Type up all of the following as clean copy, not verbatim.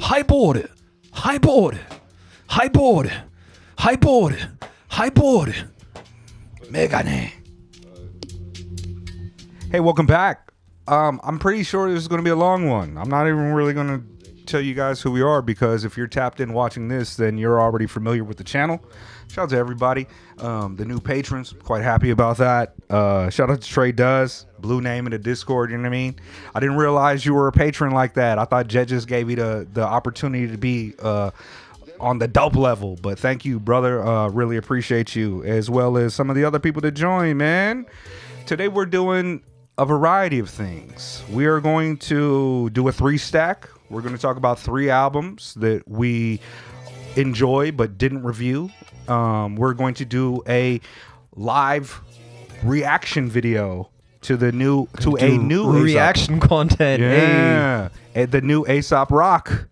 Highboard. Highboard. Highboard. Highboard. Highboard. Megane. Hey, welcome back. I'm pretty sure this is going to be a long one. I'm not even really going to tell you guys who we are, because if you're tapped in watching this, then you're already familiar with the channel. Shout out to everybody, the new patrons. Quite happy about that. Shout out to Trey Does, blue name in the Discord. You know what I mean? I didn't realize you were a patron like that. I thought Jed just gave you the opportunity to be on the dope level. But thank you, brother. Really appreciate you, as well as some of the other people that join, man. Today we're doing a variety of things. We are going to do a 3-stack. We're going to talk about 3 albums that we enjoy but didn't review. We're going to do a live reaction video to a new reaction Aesop. content. Yeah, and the new Aesop Rock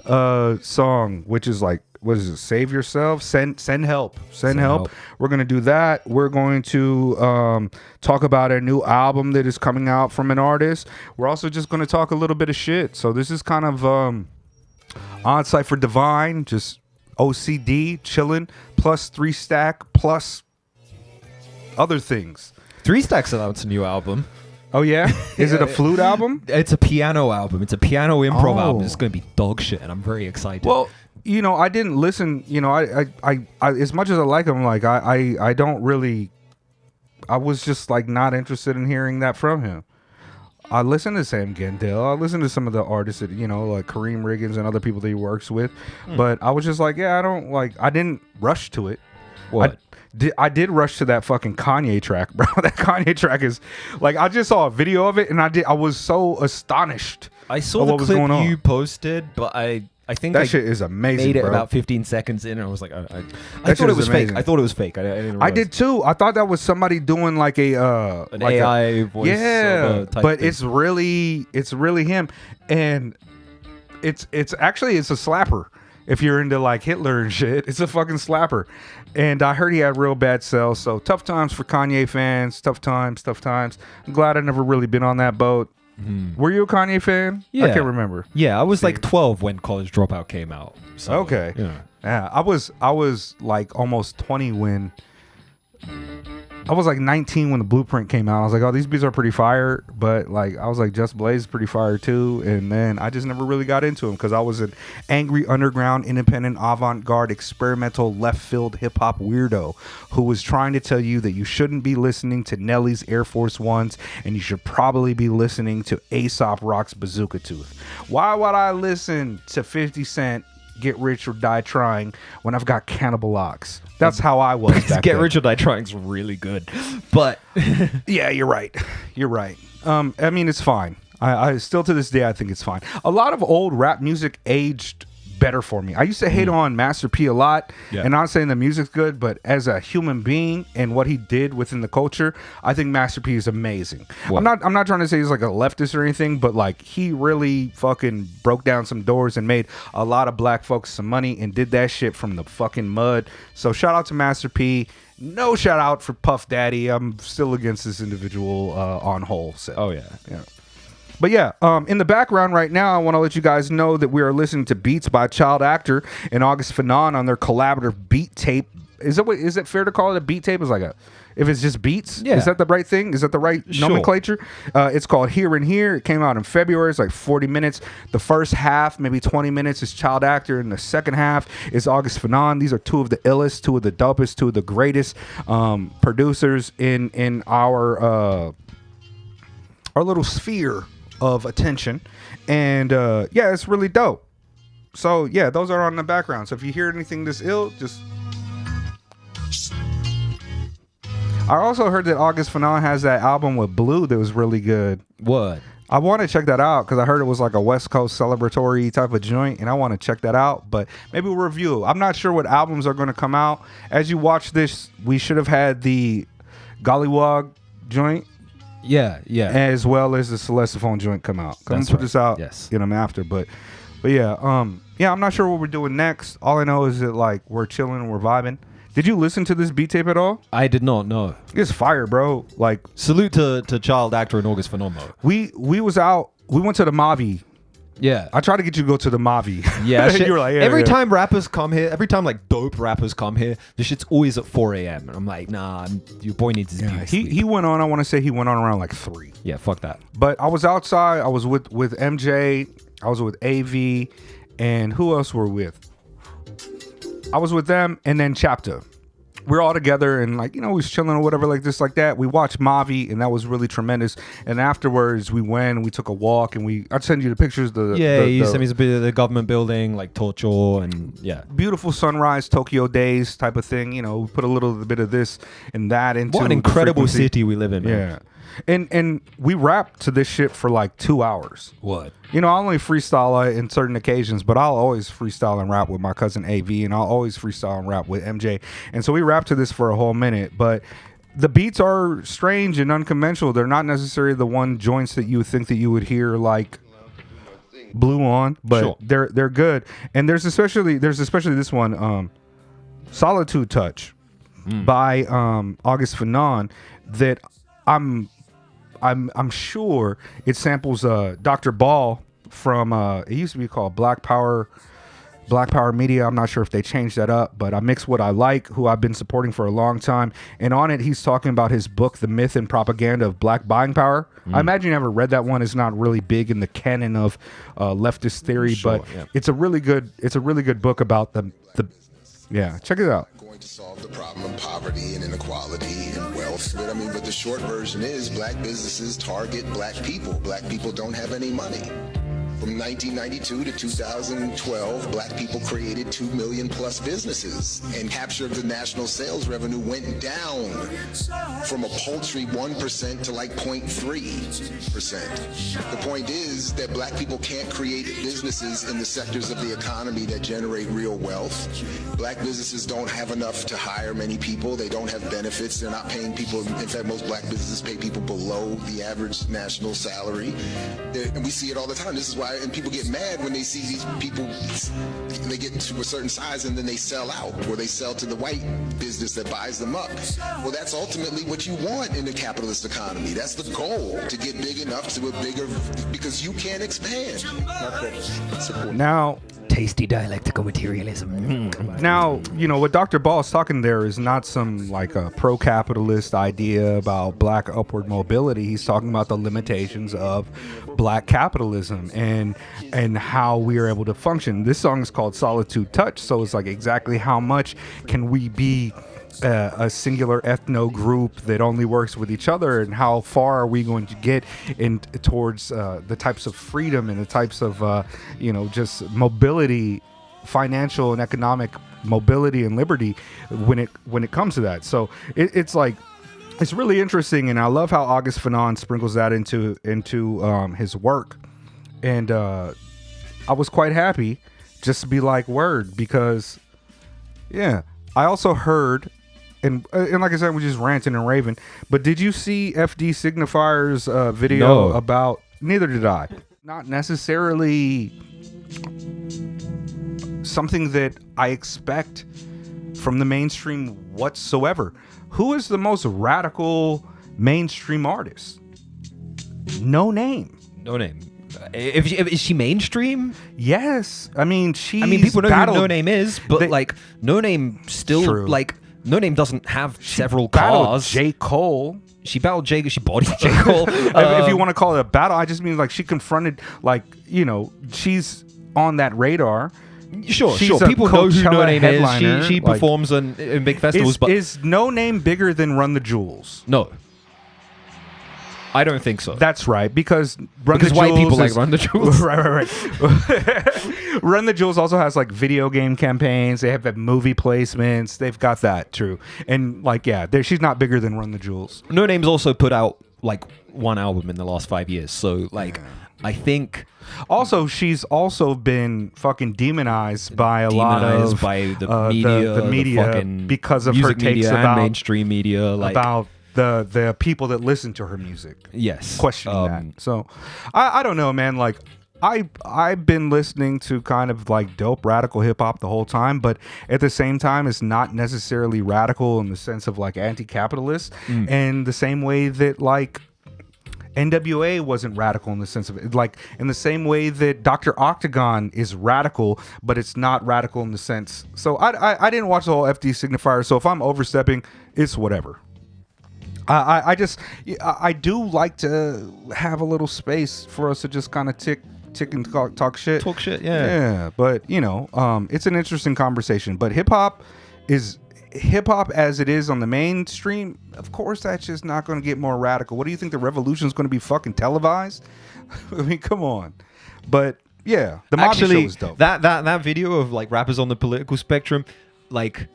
song, which is like, what is it? Save yourself. Send help. Send help. We're gonna do that. We're going to talk about a new album that is coming out from an artist. We're also just gonna talk a little bit of shit. So this is kind of on site for Divine, just OCD chilling, plus 3-stack, plus other things. 3-stack's announced a new album. Oh yeah, is it a flute album? It's a piano album. It's a piano improv album. It's going to be dog shit, and I'm very excited. Well, you know, I didn't listen. You know, I as much as I like him, like I don't really. I was just like not interested in hearing that from him. I listen to Sam Gendel. I listen to some of the artists that, you know, like Kareem Riggins and other people that he works with, but I was just like, yeah, I don't like. I didn't rush to it. What? I did rush to that fucking Kanye track, bro. That Kanye track is like, I just saw a video of it and I was so astonished. I saw the clip you posted, but I think that shit is amazing. Made it bro. about 15 seconds in, and I was like, I thought it was fake. I thought it was fake. I didn't realize. I did too. I thought that was somebody doing like an like AI voice. Yeah, type but thing. it's really him, and it's a slapper. If you're into like Hitler and shit, it's a fucking slapper. And I heard he had real bad sales. So tough times for Kanye fans. Tough times. I'm glad I never really been on that boat. Mm-hmm. Were you a Kanye fan? Yeah. I can't remember. Yeah, I was like 12 when College Dropout came out. So, okay. Yeah, I was like almost 20 when... I was like 19 when the Blueprint came out. I was like, oh, these beats are pretty fire. But like, I was like, Just Blaze is pretty fire too. And then I just never really got into him because I was an angry underground, independent, avant-garde, experimental, left-field hip-hop weirdo who was trying to tell you that you shouldn't be listening to Nelly's Air Force Ones and you should probably be listening to Aesop Rock's Bazooka Tooth. Why would I listen to 50 Cent Get Rich or Die Trying when I've got Cannibal Ox? That's how I was back Get then. Rich or Die Trying is really good, but yeah, you're right. I mean, it's fine. I still to this day I think it's fine. A lot of old rap music aged better for me. I used to hate on Master P a lot, and not saying the music's good, but as a human being and what he did within the culture, I think Master P is amazing. What? I'm not trying to say he's like a leftist or anything, but like he really fucking broke down some doors and made a lot of black folks some money and did that shit from the fucking mud. So shout out to Master P. No shout out for Puff Daddy. I'm still against this individual on whole. So. Oh yeah. But yeah, in the background right now, I want to let you guys know that we are listening to Beats by Child Actor and August Fanon on their collaborative beat tape. Is it fair to call it a beat tape? It's like if it's just beats? Yeah. Is that the right thing? Is that the right nomenclature? It's called Here and Here. It came out in February. It's like 40 minutes. The first half, maybe 20 minutes, is Child Actor, and the second half is August Fanon. These are two of the illest, two of the dopest, two of the greatest producers in our little sphere of attention, and yeah, it's really dope. So yeah, those are on the background. So if you hear anything this ill, just... I also heard that August Fanon has that album with Blue that was really good. What? I want to check that out because I heard it was like a West Coast celebratory type of joint, and I want to check that out. But maybe we'll review. I'm not sure what albums are going to come out. As you watch this, we should have had the Gollywog joint. Yeah. As well as the Celestiphone joint come out. I'm gonna put this out, after. But yeah, I'm not sure what we're doing next. All I know is that like we're chilling and we're vibing. Did you listen to this beat tape at all? I did not know. It's fire, bro. Like salute to Child Actor and August Fanon. We went to the Mavi Yeah. I tried to get you to go to the Mavi. Yeah, shit. You were like, every time rappers come here, every time like dope rappers come here, the shit's always at 4 a.m. And I'm like, nah, your boy needs his beauty sleep. He went on. I want to say he went on around like 3. Yeah, fuck that. But I was outside. I was with MJ. I was with AV, and who else were we with? I was with them, and then Chapter. We're all together, and like, you know, we was chilling or whatever, like this, like that. We watched Mavi, and that was really tremendous. And afterwards, we went and we took a walk, and I'd send you the pictures. You sent me a bit of the government building, like Tokyo, and yeah, beautiful sunrise, Tokyo days type of thing. You know, we put a little bit of this and that into. What an incredible city we live in, man. Yeah. And we rapped to this shit for like 2 hours. What? You know, I only freestyle in certain occasions, but I'll always freestyle and rap with my cousin AV, and I'll always freestyle and rap with MJ. And so we rapped to this for a whole minute, but the beats are strange and unconventional. They're not necessarily the one joints that you would think that you would hear like Blue on, but sure. they're good. And there's especially this one, Solitude Touch by August Fanon, that I'm sure it samples Dr. Ball from it used to be called Black Power Media. I'm not sure if they changed that up, but I mix what I like, who I've been supporting for a long time. And on it, he's talking about his book, The Myth and Propaganda of Black Buying Power. I imagine you never read that one. It's not really big in the canon of leftist theory, but it's a really good book about the check it out. To solve the problem of poverty and inequality and wealth. But the short version is black businesses target black people. Black people don't have any money. From 1992 to 2012, black people created 2 million plus businesses, and capture of the national sales revenue went down from a paltry 1% to like 0.3%. The point is that black people can't create businesses in the sectors of the economy that generate real wealth. Black businesses don't have enough to hire many people. They don't have benefits. They're not paying people. In fact, most black businesses pay people below the average national salary. And we see it all the time. This is why, and people get mad when they see these people, they get to a certain size and then they sell out, or they sell to the white business that buys them up. Well, that's ultimately what you want in the capitalist economy. That's the goal, to get big enough to a bigger, because you can't expand. Now, tasty dialectical materialism. Now, you know, what Dr. Ball is talking there is not some like a pro-capitalist idea about black upward mobility. He's talking about the limitations of black capitalism and how we are able to function. This song is called Solitude Touch, so it's like exactly how much can we be a singular ethno group that only works with each other, and how far are we going to get towards the types of freedom and the types of just mobility, financial and economic mobility and liberty when it comes to that. So it's like, it's really interesting, and I love how August Fanon sprinkles that into his work. And I was quite happy just to be like, word, because I also heard. And like I said, we're just ranting and raving. But did you see FD Signifier's video about? Neither did I. Not necessarily something that I expect from the mainstream whatsoever. Who is the most radical mainstream artist? No name. No name. Is she mainstream? Yes. I mean, people know who No Name is, but No Name still true. No Name doesn't have several cars. J. Cole. She battled J. She bodied J. Cole. If you want to call it a battle, I just mean like she confronted, she's on that radar. Sure. She's People know who No Name headliner. is. She performs in big festivals. But is No Name bigger than Run the Jewels? No. I don't think so. That's right, because white people like Run the Jewels. right. Run the Jewels also has like video game campaigns. They have movie placements. They've got that, true. And she's not bigger than Run the Jewels. No Name's also put out like one album in the last 5 years. So I think. Also, she's also been fucking demonized by a lot of the media, because of her takes about mainstream media, about the people that listen to her music. Yes, questioning that. So I don't know, man. Like I've been listening to kind of like dope radical hip hop the whole time, but at the same time, it's not necessarily radical in the sense of like anti-capitalist, and the same way that like NWA wasn't radical in the sense of it, like in the same way that Dr. Octagon is radical, but it's not radical in the sense. So I didn't watch the whole FD signifier. So if I'm overstepping, it's whatever. I do like to have a little space for us to just kind of tick and talk shit. Talk shit, yeah. Yeah, but it's an interesting conversation. But hip hop as it is on the mainstream, of course, that's just not going to get more radical. What do you think, the revolution is going to be fucking televised? I mean, come on. But yeah, the Mobby show was dope. That video of like rappers on the political spectrum, like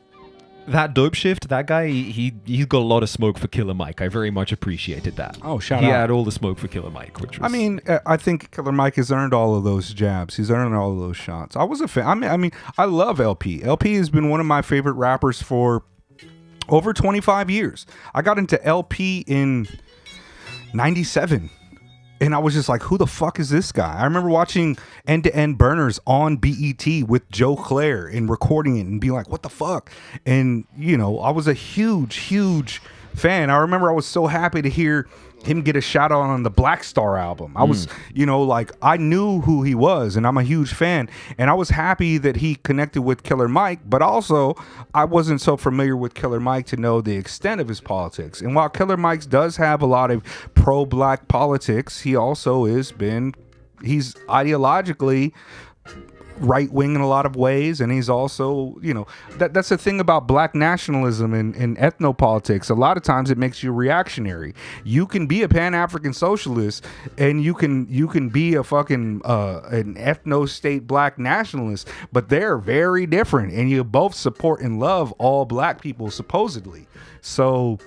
that dope shift, that guy, he's got a lot of smoke for Killer Mike. I very much appreciated that. Oh, shout He out. had all the smoke for Killer Mike, which was... I mean, I think Killer Mike has earned all of those jabs. He's earned all of those shots. I was a fan. I mean, I love LP. LP has been one of my favorite rappers for over 25 years. I got into LP in 97. And I was just like, who the fuck is this guy? I remember watching End to End Burners on BET with Joe Claire and recording it and being like, what the fuck? And, I was a huge fan. I remember I was so happy to hear him get a shout out on the Black Star album. I was, like, I knew who he was, and I'm a huge fan. And I was happy that he connected with Killer Mike, but also I wasn't so familiar with Killer Mike to know the extent of his politics. And while Killer Mike does have a lot of pro-black politics, he also he's ideologically right-wing in a lot of ways, and he's also, that's the thing about black nationalism and ethnopolitics. A lot of times it makes you reactionary. You can be a Pan-African socialist, and you can be a fucking an ethno-state black nationalist, but they're very different, and you both support and love all black people, supposedly. So,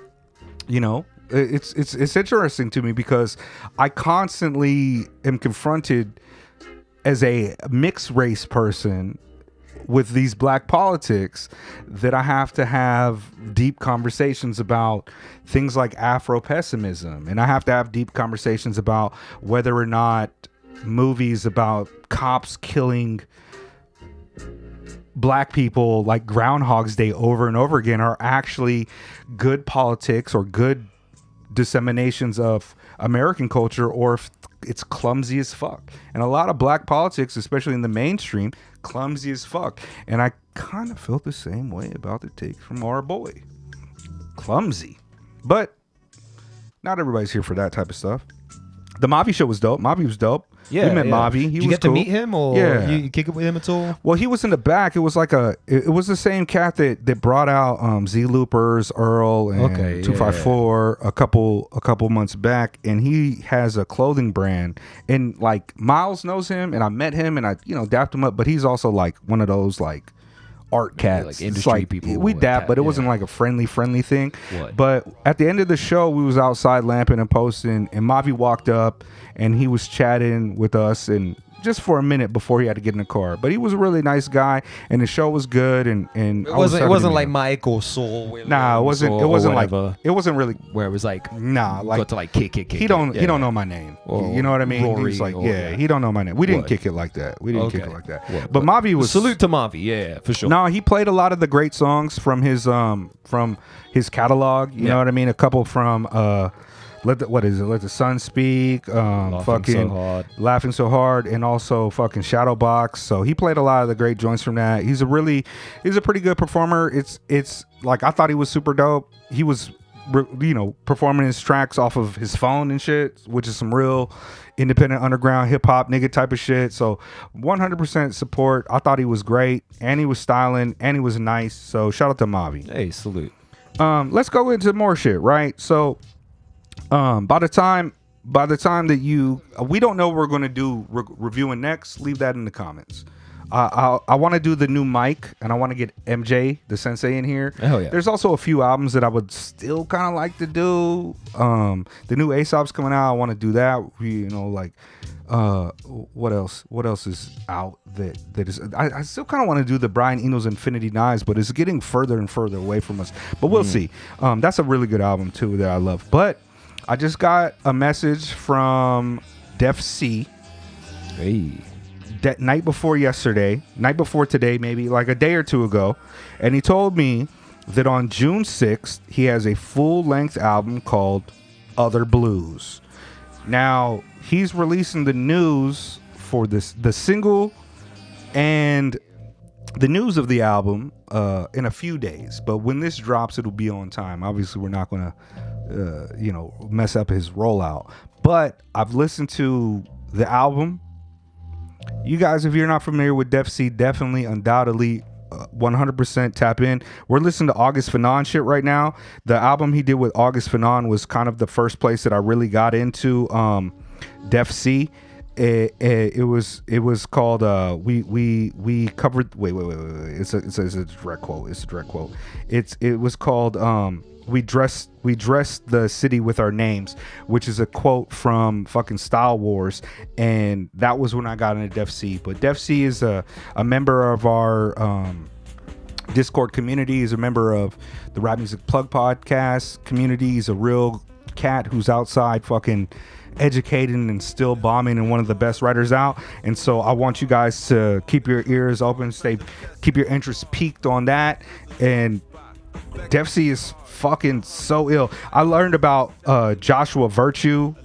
it's interesting to me because I constantly am confronted as a mixed race person with these black politics, that I have to have deep conversations about things like Afro-pessimism, and I have to have deep conversations about whether or not movies about cops killing black people like Groundhog's Day over and over again are actually good politics or good disseminations of American culture, or if it's clumsy as fuck. And a lot of black politics, especially in the mainstream, clumsy as fuck. And I kind of felt the same way about the take from our boy. Clumsy. But not everybody's here for that type of stuff. The Mobby show was dope. Mobby was dope. Yeah, we met Mobby. Did you was get cool. to meet him, or you kick it with him at all? Well, he was in the back. It was like it was the same cat that brought out Z Loopers, Earl, and 254 a couple months back, and he has a clothing brand, and like Miles knows him, and I met him, and I dapped him up, but he's also like one of those like art cats, like industry people. We dapped, but it wasn't like a friendly thing. What? But at the end of the show, we was outside lamping and posting, and Mavi walked up and he was chatting with us, and just for a minute before he had to get in the car. But he was a really nice guy, and the show was good, and it wasn't like Mike or Saul. Nah, it wasn't like it wasn't really where it was like got to like kick. He don't know my name. Or you know what I mean? Rory, He's like, he don't know my name. We didn't kick it like that. What? But Mavi was salute to Mavi, yeah, for sure. No, he played a lot of the great songs from his catalog. You know what I mean? A couple from Let the Sun Speak, Laughing So Hard, and also fucking Shadowbox. So he played a lot of the great joints from that. He's a pretty good performer. It's like, I thought he was super dope. He was performing his tracks off of his phone and shit, which is some real independent underground hip hop nigga type of shit. So 100% support. I thought he was great, and he was styling, and he was nice. So shout out to Mavi. Hey, salute. Let's go into more shit, right? So by the time that we don't know what we're going to do reviewing next, leave that in the comments. I want to do the new Mike, and I want to get MJ the Sensei in here. Hell yeah. There's also a few albums that I would still kind of like to do. The new Aesop's coming out. I want to do that. What else is out that is? I still kind of want to do the Brian Eno's Infinity Knives, but it's getting further and further away from us. But we'll see. That's a really good album too that I love. But I just got a message from Defcee. Hey. That night before today, maybe like a day or two ago, and he told me that on June 6th he has a full-length album called Other Blues. Now he's releasing the news for the single and the news of the album in a few days. But when this drops, it'll be on time. Obviously, we're not gonna mess up his rollout. But I've listened to the album. You guys, if you're not familiar with Defcee, definitely, undoubtedly, 100% tap in. We're listening to August Fanon shit right now. The album he did with August Fanon was kind of the first place that I really got into Defcee. It was called we covered wait it's a direct quote. It was called we dressed the city with our names, which is a quote from fucking Style Wars, and that was when I got into Defcee. But Defcee is a member of our Discord community. He's a member of the Rap Music Plug podcast community. He's a real cat who's outside fucking educating and still bombing, and one of the best writers out. And so I want you guys to keep your ears open, keep your interest peaked on that. And Defcee is fucking so ill. I learned about Joshua Virtue,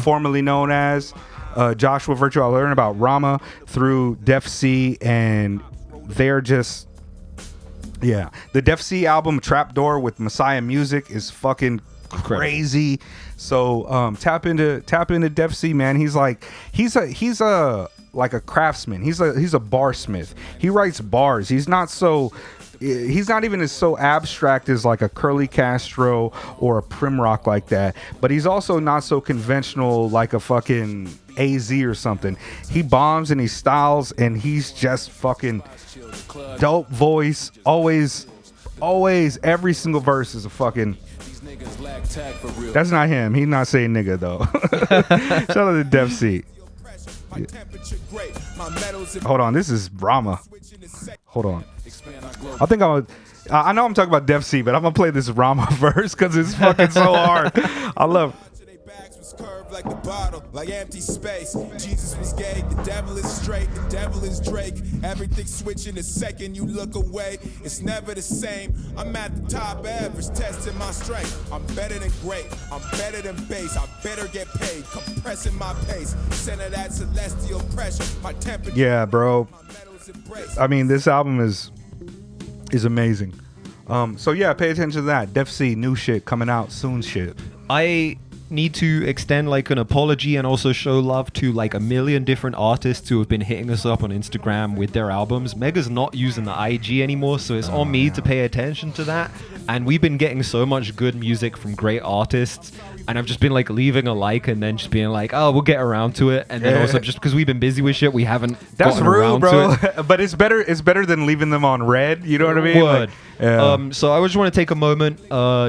formerly known as Joshua Virtue. I learned about Rama through Defcee, and they're just the Defcee album Trapdoor with Messiah Music is fucking crazy. So tap into Defcee, man. He's a like a craftsman. He's a barsmith. He writes bars. He's not even as so abstract as like a Curly Castro or a Prim Rock like that, but he's also not so conventional like a fucking AZ or something. He bombs and he styles, and he's just fucking dope voice. Always every single verse is a fucking. That's not him. He's not saying nigga though. Shout out to Defcee. Yeah. Hold on, this is Rama. Hold on. I know I'm talking about Defcee, but I'm gonna play this Rama verse because it's fucking so hard. I love. Like the bottle, like empty space. Jesus was gay, the devil is straight, the devil is Drake. Everything switching the second you look away. It's never the same. I'm at the top average, testing my strength. I'm better than great, I'm better than bass. I better get paid, compressing my pace. Center that celestial pressure, my temperature. Yeah, bro. I mean, this album is amazing. So yeah, pay attention to that. Defcee, new shit coming out soon. Shit. I need to extend like an apology and also show love to like a million different artists who have been hitting us up on Instagram with their albums. Mega's not using the IG anymore, so it's on me to pay attention to that. And we've been getting so much good music from great artists, and I've just been like leaving a like and then just being like, oh, we'll get around to it. And then also just because we've been busy with shit, we haven't gotten around bro. to it. But it's better than leaving them on red. You know what I mean? Word. Like, yeah. So I just want to take a moment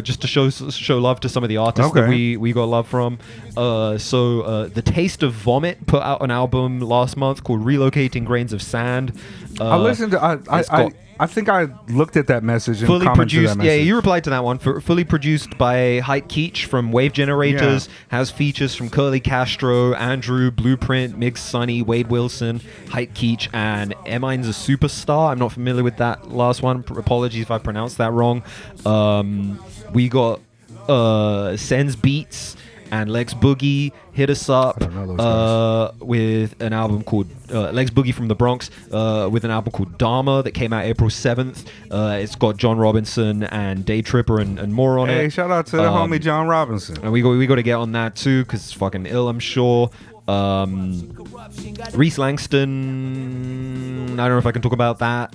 just to show love to some of the artists that we got love from. The Taste of Vomit put out an album last month called Relocating Grains of Sand. I listened to. I think I looked at that message and fully commented produced. to that message. Yeah, you replied to that one. Fully produced by Hype Keech from Wave Generators. Yeah. Has features from Curly Castro, Andrew, Blueprint, Mig Sunny, Wade Wilson, Hype Keech, and Emine's a Superstar. I'm not familiar with that last one. Apologies if I pronounced that wrong. We got Sen's Beats and Lex Boogie hit us up with an album called Lex Boogie from the Bronx with an album called Dharma that came out April 7th. It's got John Robinson and Day Tripper and more on it. Hey, shout out to the homie John Robinson. And we got to get on that too because it's fucking ill, I'm sure. Reese Langston, I don't know if I can talk about that.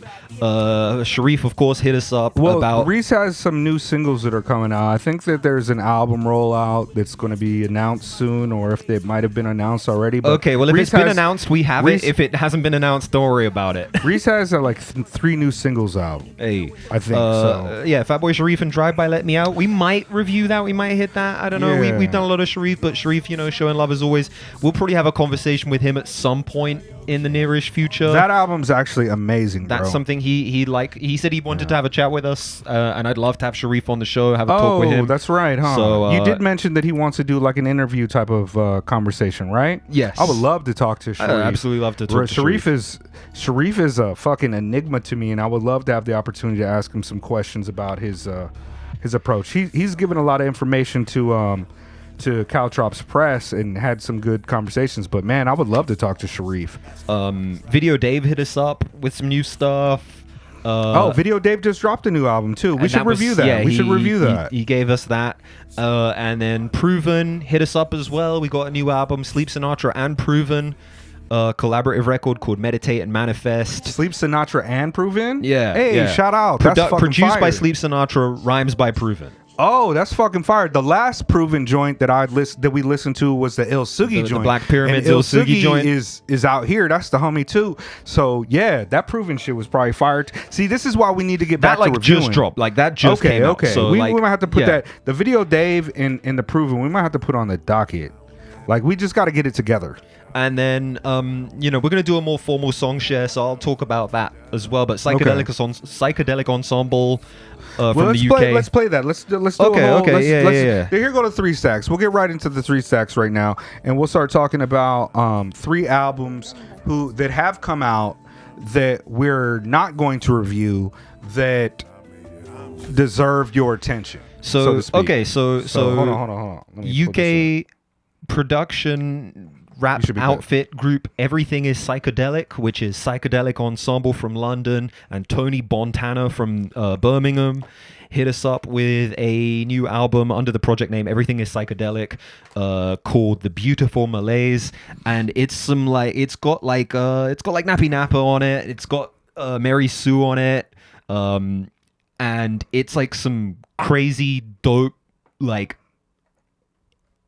Sharif, of course, hit us up about. Reese has some new singles that are coming out. I think that there's an album rollout that's going to be announced soon, or if it might have been announced already. But okay, well, if it's been announced, we have it. If it hasn't been announced, don't worry about it. Reese has like 3 new singles out. Hey, I think so. Yeah, Fatboy Sharif and Drive By Let Me Out. We might review that. We might hit that. I don't know. Yeah. We've done a lot of Sharif, but Sharif, showing love as always. We'll probably have a conversation with him at some point in the nearish future. That album's actually amazing, bro. That's something he said he wanted to have a chat with us, and I'd love to have Sharif on the show, have a talk with him. Oh, that's right, huh? So you did mention that he wants to do like an interview type of conversation, right? Yes. I would love to talk to Sharif. I'd absolutely love to talk to Sharif. Sharif is a fucking enigma to me, and I would love to have the opportunity to ask him some questions about his approach. He's given a lot of information to to Caltrops Press and had some good conversations. But man, I would love to talk to Sharif. Video Dave hit us up with some new stuff. Video Dave just dropped a new album too. We should review that. Yeah, we should review that. He gave us that. And then Proven hit us up as well. We got a new album, Sleep Sinatra and Proven. Collaborative record called Meditate and Manifest. Sleep Sinatra and Proven? Yeah. Hey, yeah. shout out. That's fucking produced fire. by Sleep Sinatra, rhymes by Proven. Oh, that's fucking fire. The last Proven joint that we listened to was the Il Sugi joint. The Black Pyramids and Il Sugi joint is out here. That's the homie too. So yeah, that Proven shit was probably fired. See, this is why we need to get back that to reviewing. just dropped. Like that just came out. Okay. So we might have to put yeah. that the Video Dave and the Proven. We might have to put on the docket. Like we just got to get it together. And then, we're going to do a more formal song share, so I'll talk about that as well. But Psychedelic Ensemble from the UK. Let's play that. Let's do Here go to 3 Stacks. We'll get right into the 3 Stacks right now, and we'll start talking about 3 albums that have come out that we're not going to review that deserve your attention. So to speak. Okay, so hold on. Let me pull this UK production rap should be outfit group Everything is Psychedelic, which is Psychedelic Ensemble from London, and Tony Bontana from Birmingham hit us up with a new album under the project name Everything is Psychedelic, called The Beautiful Malaise, and it's got Nappy Nappa on it, it's got Mary Sue on it, and it's like some crazy dope like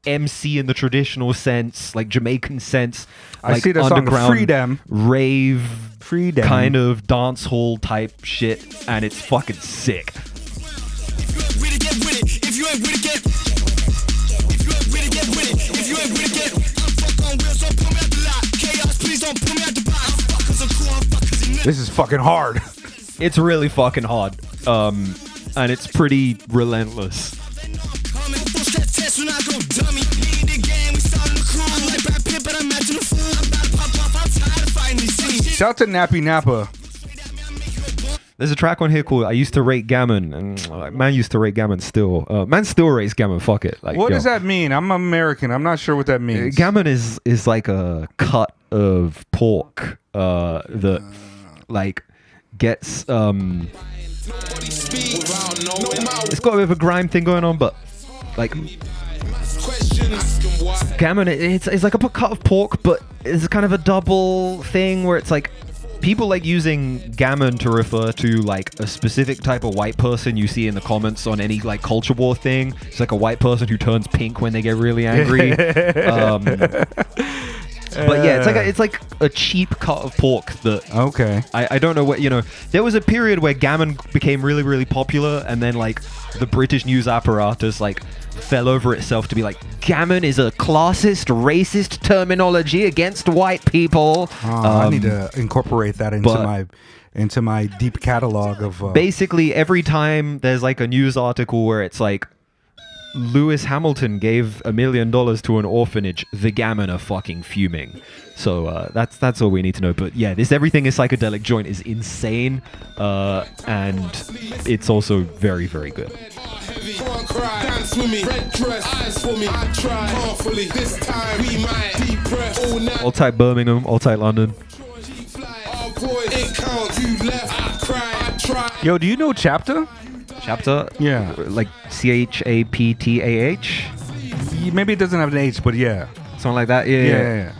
MC in the traditional sense, like Jamaican sense, I like see the song underground Freedom. rave, Freedom. kind of dance hall type shit, and it's fucking sick. This is fucking hard. It's really fucking hard, and it's pretty relentless. Shout out to Nappy Nappa. There's a track on here called I Used to Rate Gammon, and man used to rate gammon still. Man still rates gammon, fuck it. Like, What does that mean? I'm American. I'm not sure what that means. Gammon is like a cut of pork that like gets it's got a bit of a grime thing going on, but like gammon, it's like a cut of pork, but it's kind of a double thing where it's like people like using gammon to refer to like a specific type of white person you see in the comments on any like culture war thing. It's like a white person who turns pink when they get really angry. But yeah, it's like a cheap cut of pork that Okay. I don't know what, there was a period where gammon became really, really popular, and then like the British news apparatus like fell over itself to be like, gammon is a classist, racist terminology against white people. I need to incorporate that into my deep catalog of basically every time there's like a news article where it's like Lewis Hamilton gave $1 million to an orphanage, the gammon are fucking fuming. So that's all we need to know. But yeah, this Everything is Psychedelic joint is insane, and it's also very, very good. All type Birmingham, all type London. Yo, do you know Chapter? Chapter? Yeah. Like CHAPTAH? Maybe it doesn't have an H, but yeah. Something like that? Yeah.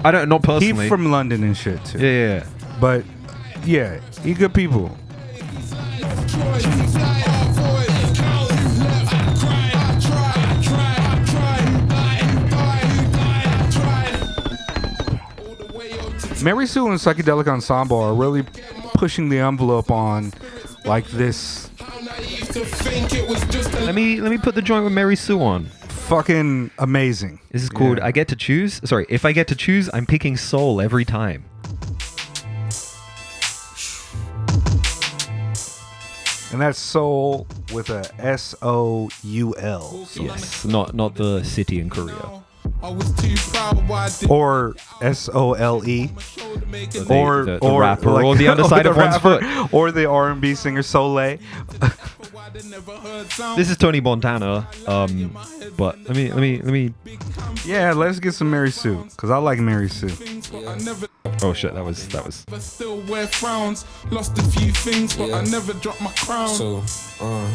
I don't, not personally. He from London and shit too. Yeah. But yeah, he good people. Mary Sue and Psychedelic Ensemble are really pushing the envelope on like this. Let me put the joint with Mary Sue on. Fucking amazing. This is called I Get to Choose. Sorry, if I get to choose, I'm picking soul every time. And that's soul with a S-O-U-L. Yes, not the city in Korea. Or S-O-L-E. Or the rapper, or the underside of one's foot. Or the R&B singer Soleil. This is Tony Montana. But let me. Yeah, let's get some Mary Sue, because I like Mary Sue. Oh shit, that was. Still wear frowns, lost a few things, but I never dropped my crown. So,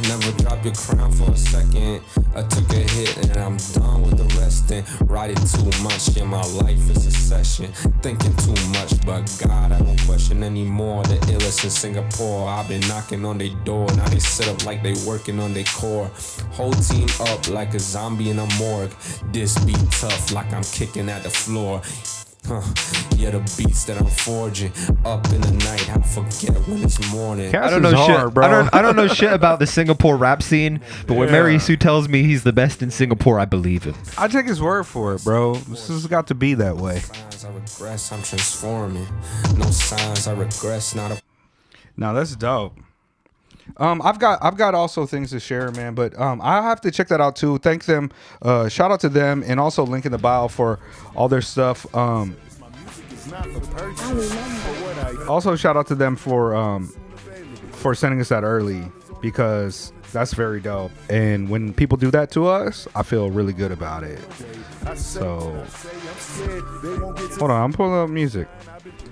never drop your crown for a second. I took a hit and I'm done with the resting. Riding too much, yeah, my life is a session. Thinking too much, but God, I don't question anymore. The illest in Singapore, I've been knocking on their door. Now they sit up like they working on their core. Whole team up like a zombie in a morgue. This beat tough like I'm kicking at the floor. Yeah, the beats that I'm forging up in the night, I forget when it's morning. Cass I don't know is hard, shit, bro. I don't know shit about the Singapore rap scene, but when Mary Sue tells me he's the best in Singapore, I believe him. I take his word for it, bro. This has got to be that way. Signs I regress, I'm transforming. No signs I regress, not a. No, that's dope. I've got also things to share, man, but I have to check that out too. Thank them, shout out to them, and also link in the bio for all their stuff. Also shout out to them for sending us that early, because that's very dope. And when people do that to us, I feel really good about it. So hold on, I'm pulling up music.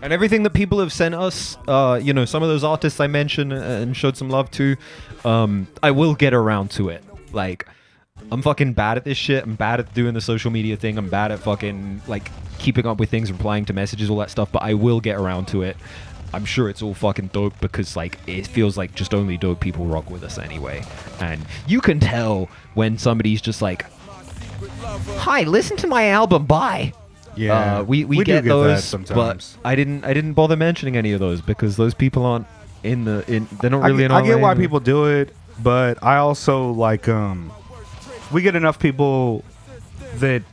And everything that people have sent us, some of those artists I mentioned and showed some love to, I will get around to it. Like, I'm fucking bad at this shit. I'm bad at doing the social media thing. I'm bad at fucking, like, keeping up with things, replying to messages, all that stuff. But I will get around to it. I'm sure it's all fucking dope, because, like, it feels like just only dope people rock with us anyway. And you can tell when somebody's just like, hi, listen to my album, bye. Yeah, we do get those, that sometimes. but I didn't bother mentioning any of those, because those people aren't they're not really in our I get lane. why people do it, but I also like we get enough people that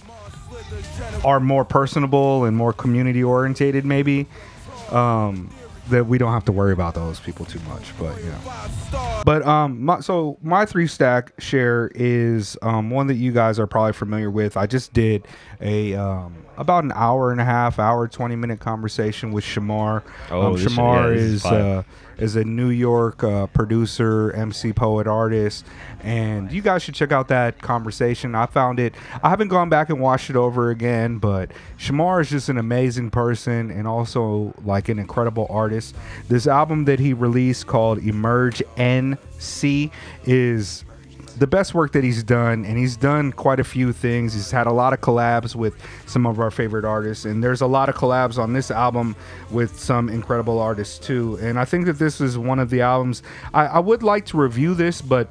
are more personable and more community orientated, maybe, that we don't have to worry about those people too much. But my 3-stack share is one that you guys are probably familiar with. I just did a about an hour and a half, 20-minute conversation with Shamar. Shamar is a New York producer, MC, poet, artist, and you guys should check out that conversation. I haven't gone back and watched it over again, but Shamar is just an amazing person and also like an incredible artist. This album that he released called Emerge NC is the best work that he's done, and he's done quite a few things. He's had a lot of collabs with some of our favorite artists, and there's a lot of collabs on this album with some incredible artists too. And I think that this is one of the albums I would like to review this, but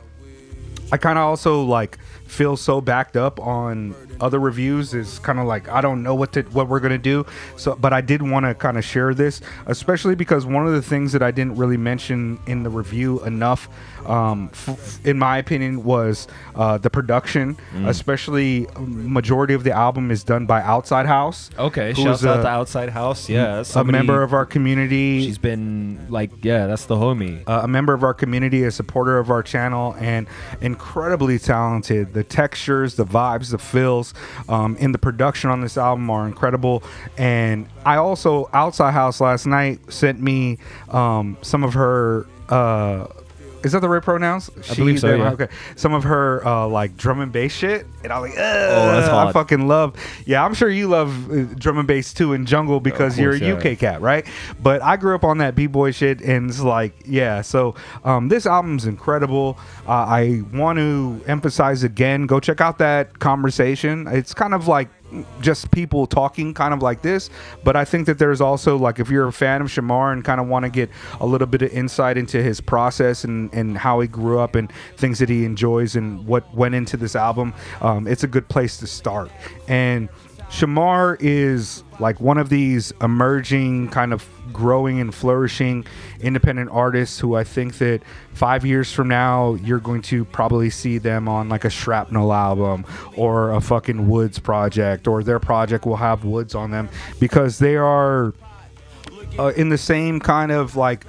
I kind of also like feel so backed up on other reviews. Is kind of like I don't know what we're gonna do. So, but I did want to kind of share this, especially because one of the things that I didn't really mention in the review enough, in my opinion, was the production. Especially, majority of the album is done by Outside House. Okay, shouts out to Outside House. Yeah, a member of our community. She's been like, yeah, that's the homie. A member of our community, a supporter of our channel, and incredibly talented. The textures, the vibes, the feels in the production on this album are incredible. And I also, Outside House last night sent me some of her is that the right pronouns? I believe so, yeah. Okay. Some of her like drum and bass shit, and I was like, that's hot. I fucking love. Yeah, I'm sure you love drum and bass too in jungle because you're a UK cat, right? But I grew up on that b-boy shit, and it's like, yeah. So this album's incredible. I want to emphasize again, go check out that conversation. It's kind of like just people talking kind of like this, but I think that there's also, like, if you're a fan of Shamar and kind of want to get a little bit of insight into his process and how he grew up and things that he enjoys and what went into this album, it's a good place to start. And Shamar is like one of these emerging, kind of growing and flourishing independent artists who I think that 5 years from now you're going to probably see them on like a Shrapnel album or a fucking Woods project, or their project will have Woods on them, because they are in the same kind of like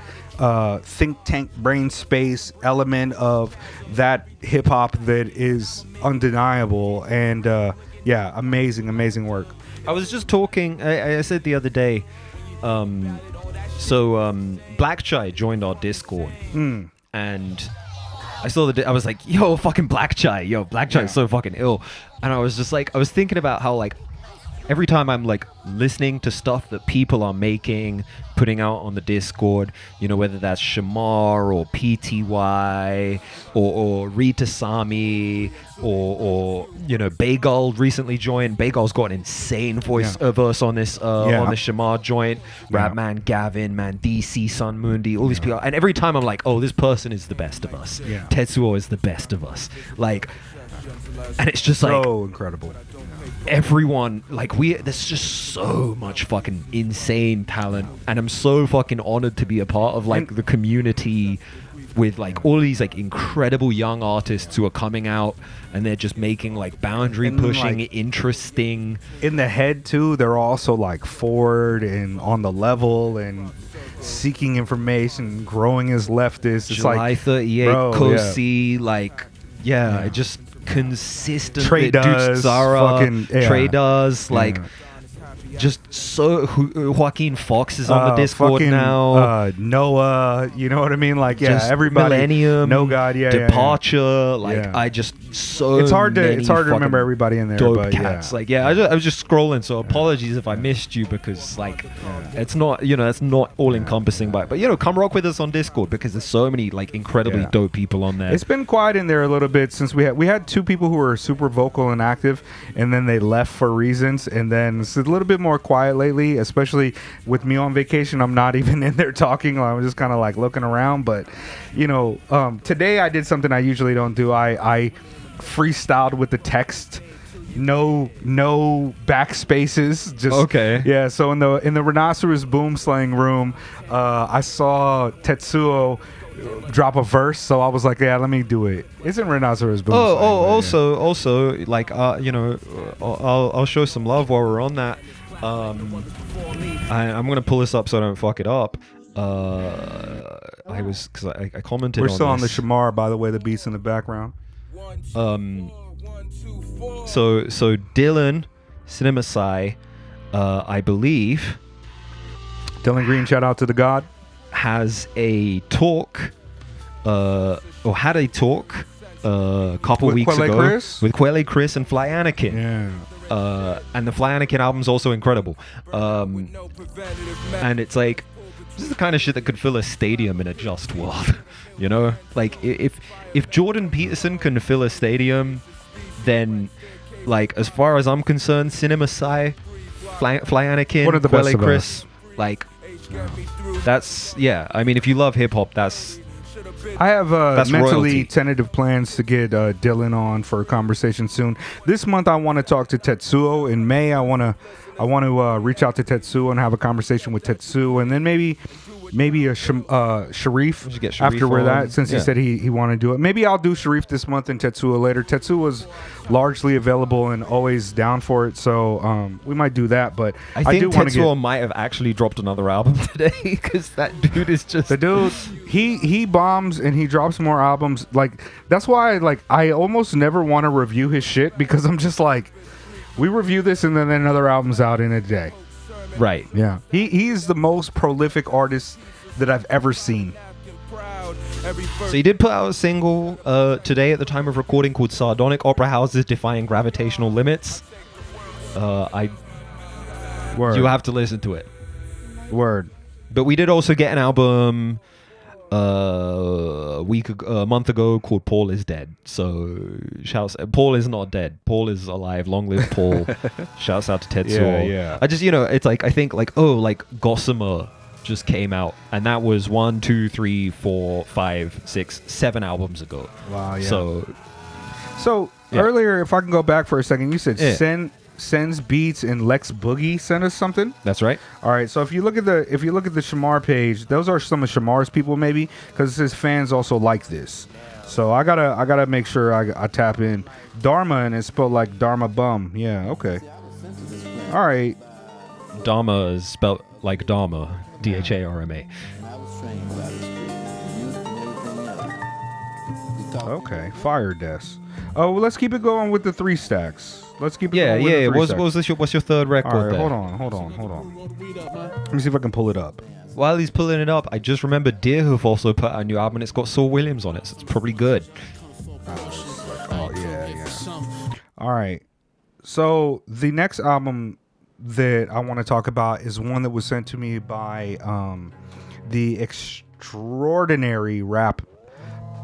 think tank brain space element of that hip hop that is undeniable. And yeah, amazing work. I was just talking, I said the other day, Black Chai joined our Discord, and I saw I was like, yo, fucking Black Chai. Yo, Black Chai is so fucking ill. And I was just like, I was thinking about how like every time I'm like listening to stuff that people are making, putting out on the Discord, you know, whether that's Shamar or PTY or Rita Sami or you know, Bagel recently joined. Bagel's got an insane voice verse on this on the Shamar joint. Rapman Gavin, man, DC Sun Mundi, all these people. And every time I'm like, oh, this person is the best of us. Tetsuo is the best of us. Like, and it's just like so incredible. Everyone, like, there's just so much fucking insane talent, and I'm so fucking honored to be a part of like the community with like all these like incredible young artists who are coming out and they're just making like boundary pushing, like, interesting. In the head too, they're also like forward and on the level and seeking information, growing as leftists. It's July like 38, bro, Kosi, like it just consistent. Trey does, Trey does, like, just so Joaquin Fox is on the Discord now. Noah, you know what I mean? Like, just everybody. Millennium, No God, Departure. Like, I just it's hard to remember everybody in there. Dope but cats. Like, I was just scrolling. So apologies if I missed you because like it's not, you know, it's not all encompassing. But you know, come rock with us on Discord because there's so many like incredibly dope people on there. It's been quiet in there a little bit since we had two people who were super vocal and active, and then they left for reasons, and then it's a little bit more quiet lately, especially with me on vacation. I'm not even in there talking. I'm just kind of like looking around. But you know, today I did something I usually don't do. I freestyled with the text, no backspaces, just so in the Rhinoceros Boom Slang room, I saw Tetsuo drop a verse, so I was like, let me do it. It's in Rhinoceros Boom Slang. Also like you know, I'll show some love while we're on that. I'm gonna pull this up so I don't fuck it up. I commented. We're on still on the this. Shamar, by the way. The beats in the background. So Dylan Cinemasai, I believe, Dylan Green, shout out to the God, has a talk, or had a talk a couple with weeks Quelle ago Chris? with Quelle Chris and Fly Anakin. Yeah. And the Fly Anakin album's also incredible. And it's like, this is the kind of shit that could fill a stadium in a just world. You know? Like, if Jordan Peterson can fill a stadium, then, like, as far as I'm concerned, Cinema Sai, Fly Anakin, one of the Quelle best of Chris, like, that's, I mean, if you love hip-hop, I have mentally royalty. tentative plans to get Dylan on for a conversation soon. This month I want to talk to Tetsuo. In May I want to reach out to Tetsuo and have a conversation with Tetsuo, and then maybe a Sharif after we're that, since he said he wanted to do it. Maybe I'll do Sharif this month and Tetsuo later. Tetsuo was largely available and always down for it, so we might do that. But I think Tetsuo might have actually dropped another album today because that dude is just the dude. He bombs and he drops more albums. Like, that's why I almost never want to review his shit, because I'm just like, we review this and then another album's out in a day. Right. Yeah. He's the most prolific artist that I've ever seen. So he did put out a single today at the time of recording called Sardonic Opera Houses Defying Gravitational Limits. Word. You have to listen to it. Word. But we did also get an album a month ago called Paul is Dead. So shouts, Paul is not dead. Paul is alive. Long live Paul. Shouts out to Tetsuo. Yeah. I just, you know, it's like, I think like, oh, like Gossamer just came out, and that was 1, 2, 3, 4, 5, 6, 7 albums ago. Wow. Yeah. So earlier, if I can go back for a second, you said Sends Beats and Lex Boogie sent us something. That's right. All right, so if you look at the Shamar page, those are some of Shamar's people, maybe, because his fans also like this. So I gotta make sure I tap in Dharma, and it's spelled like Dharma Bum. Yeah, okay. All right. Dharma is spelled like Dharma, Dharma. Okay, Fire Death. Oh, well, let's keep it going with the 3 stacks. Let's keep it going with the 3 stacks. What's your third record? All right, there? hold on. Let me see if I can pull it up. while he's pulling it up, I just remembered Deerhoof also put out a new album and it's got Saul Williams on it, so it's probably good. Oh, yeah. All right. So the next album that I want to talk about is one that was sent to me by the Extraordinary Rap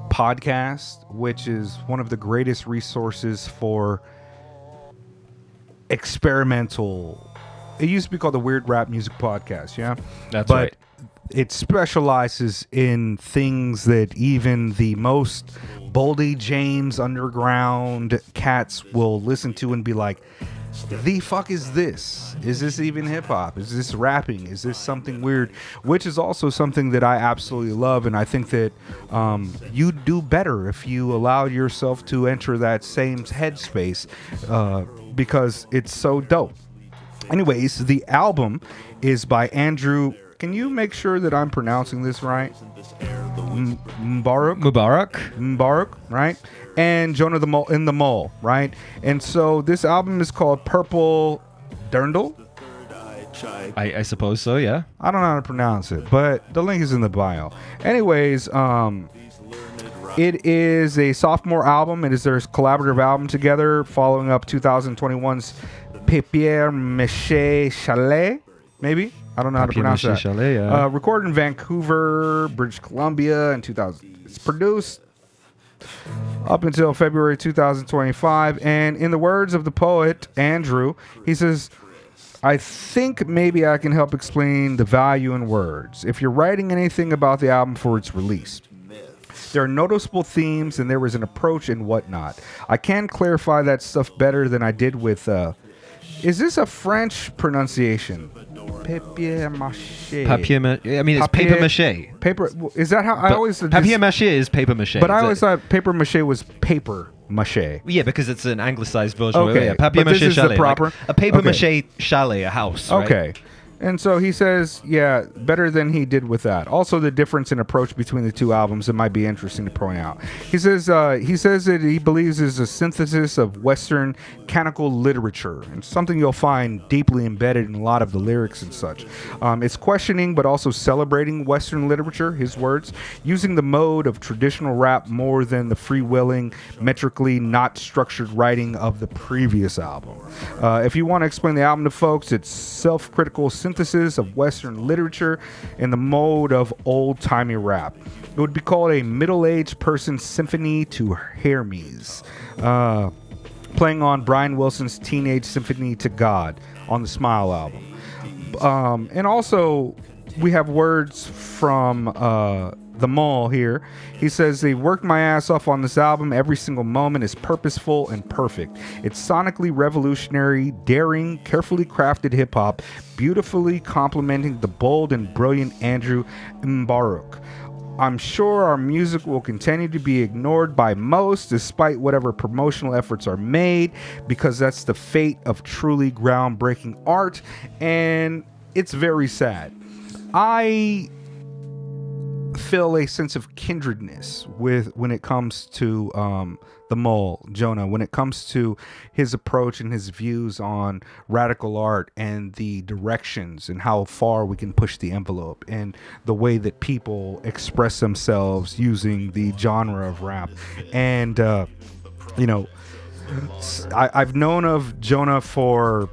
podcast, which is one of the greatest resources for experimental. It used to be called the Weird Rap Music Podcast, yeah? That's right. It specializes in things that even the most Boldy James underground cats will listen to and be like, the fuck is this? Is this even hip hop? Is this rapping? Is this something weird? Which is also something that I absolutely love, and I think that you do better if you allow yourself to enter that same headspace because it's so dope. Anyways, the album is by Andrew. Can you make sure that I'm pronouncing this right? Mubarak, right? And Jonah the Mole in the Mole, right? And so this album is called Purple Dirndl. I suppose so, yeah. I don't know how to pronounce it, but the link is in the bio. Anyways, it is a sophomore album. It is their collaborative album together, following up 2021's Papier Mâché Chalet, maybe? I don't know how to pronounce that. Chalet, yeah. Recorded in Vancouver, British Columbia in 2000. It's produced up until February 2025. And in the words of the poet, Andrew, he says, I think maybe I can help explain the value in words. If you're writing anything about the album for its release, there are noticeable themes and there is an approach and whatnot. I can clarify that stuff better than I did with... is this a French pronunciation? Papier mâché. I mean, it's paper mache. Paper. Is that how I always? Papier mache is paper mache. But I always thought paper mache was paper mache. Yeah, because it's an anglicized version. Okay, Yeah, papier but mache this is the chalet, proper- like a paper Okay. mache chalet, a house. Right? Okay. And so he says, yeah, better than he did with that. Also, the difference in approach between the two albums, it might be interesting to point out. He says that he believes is a synthesis of Western canonical literature and something you'll find deeply embedded in a lot of the lyrics and such. It's questioning but also celebrating Western literature, his words, using the mode of traditional rap more than the freewheeling, metrically not structured writing of the previous album. If you want to explain the album to folks, it's self-critical synthesis of Western literature in the mode of old-timey rap. It would be called a middle-aged person's symphony to Hermes, playing on Brian Wilson's Teenage Symphony to God on the Smile album. And also, we have words from the Mall here. He says, they worked my ass off on this album. Every single moment is purposeful and perfect. It's sonically revolutionary, daring, carefully crafted hip-hop, beautifully complementing the bold and brilliant Andrew Mubarak. I'm sure our music will continue to be ignored by most despite whatever promotional efforts are made, because that's the fate of truly groundbreaking art, and it's very sad. I feel a sense of kindredness with when it comes to the Mole, Jonah, when it comes to his approach and his views on radical art and the directions and how far we can push the envelope and the way that people express themselves using the genre of rap. And I've known of Jonah for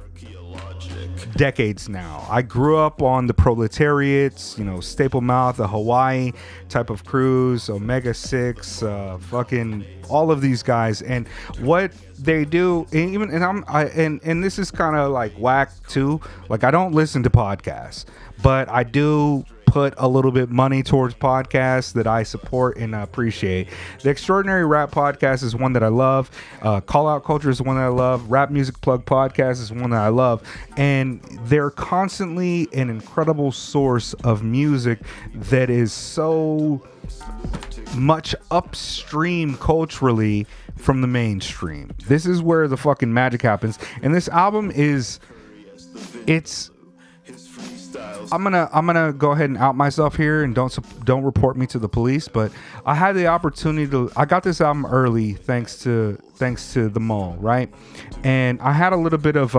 decades now. I grew up on the Proletariats, Staple Mouth, the Hawaii type of crews, Omega 6, fucking all of these guys, and what they do. And this is kind of like whack too. Like, I don't listen to podcasts, but I do put a little bit money towards podcasts that I support and appreciate. The Extraordinary Rap Podcast is one that I love. Call Out Culture is one that I love. Rap Music Plug Podcast is one that I love. And they're constantly an incredible source of music that is so much upstream culturally from the mainstream. This is where the fucking magic happens. And this album I'm gonna go ahead and out myself here and don't report me to the police, but I had the opportunity I got this album early thanks to the Mall, right? And I had a little bit of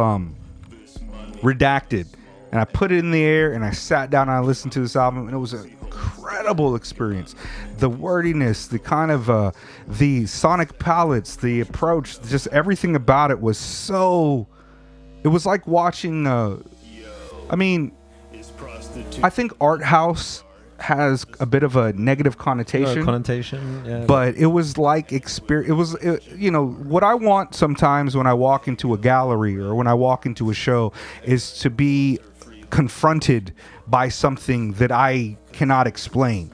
Redacted and I put it in the air, and I sat down and I listened to this album, and it was an incredible experience. The wordiness, the kind of the sonic palettes, the approach, just everything about it was so. It was like watching. I mean, I think art house has a bit of a negative connotation. Yeah. But it was like experience. You know, what I want sometimes when I walk into a gallery or when I walk into a show is to be confronted by something that I cannot explain.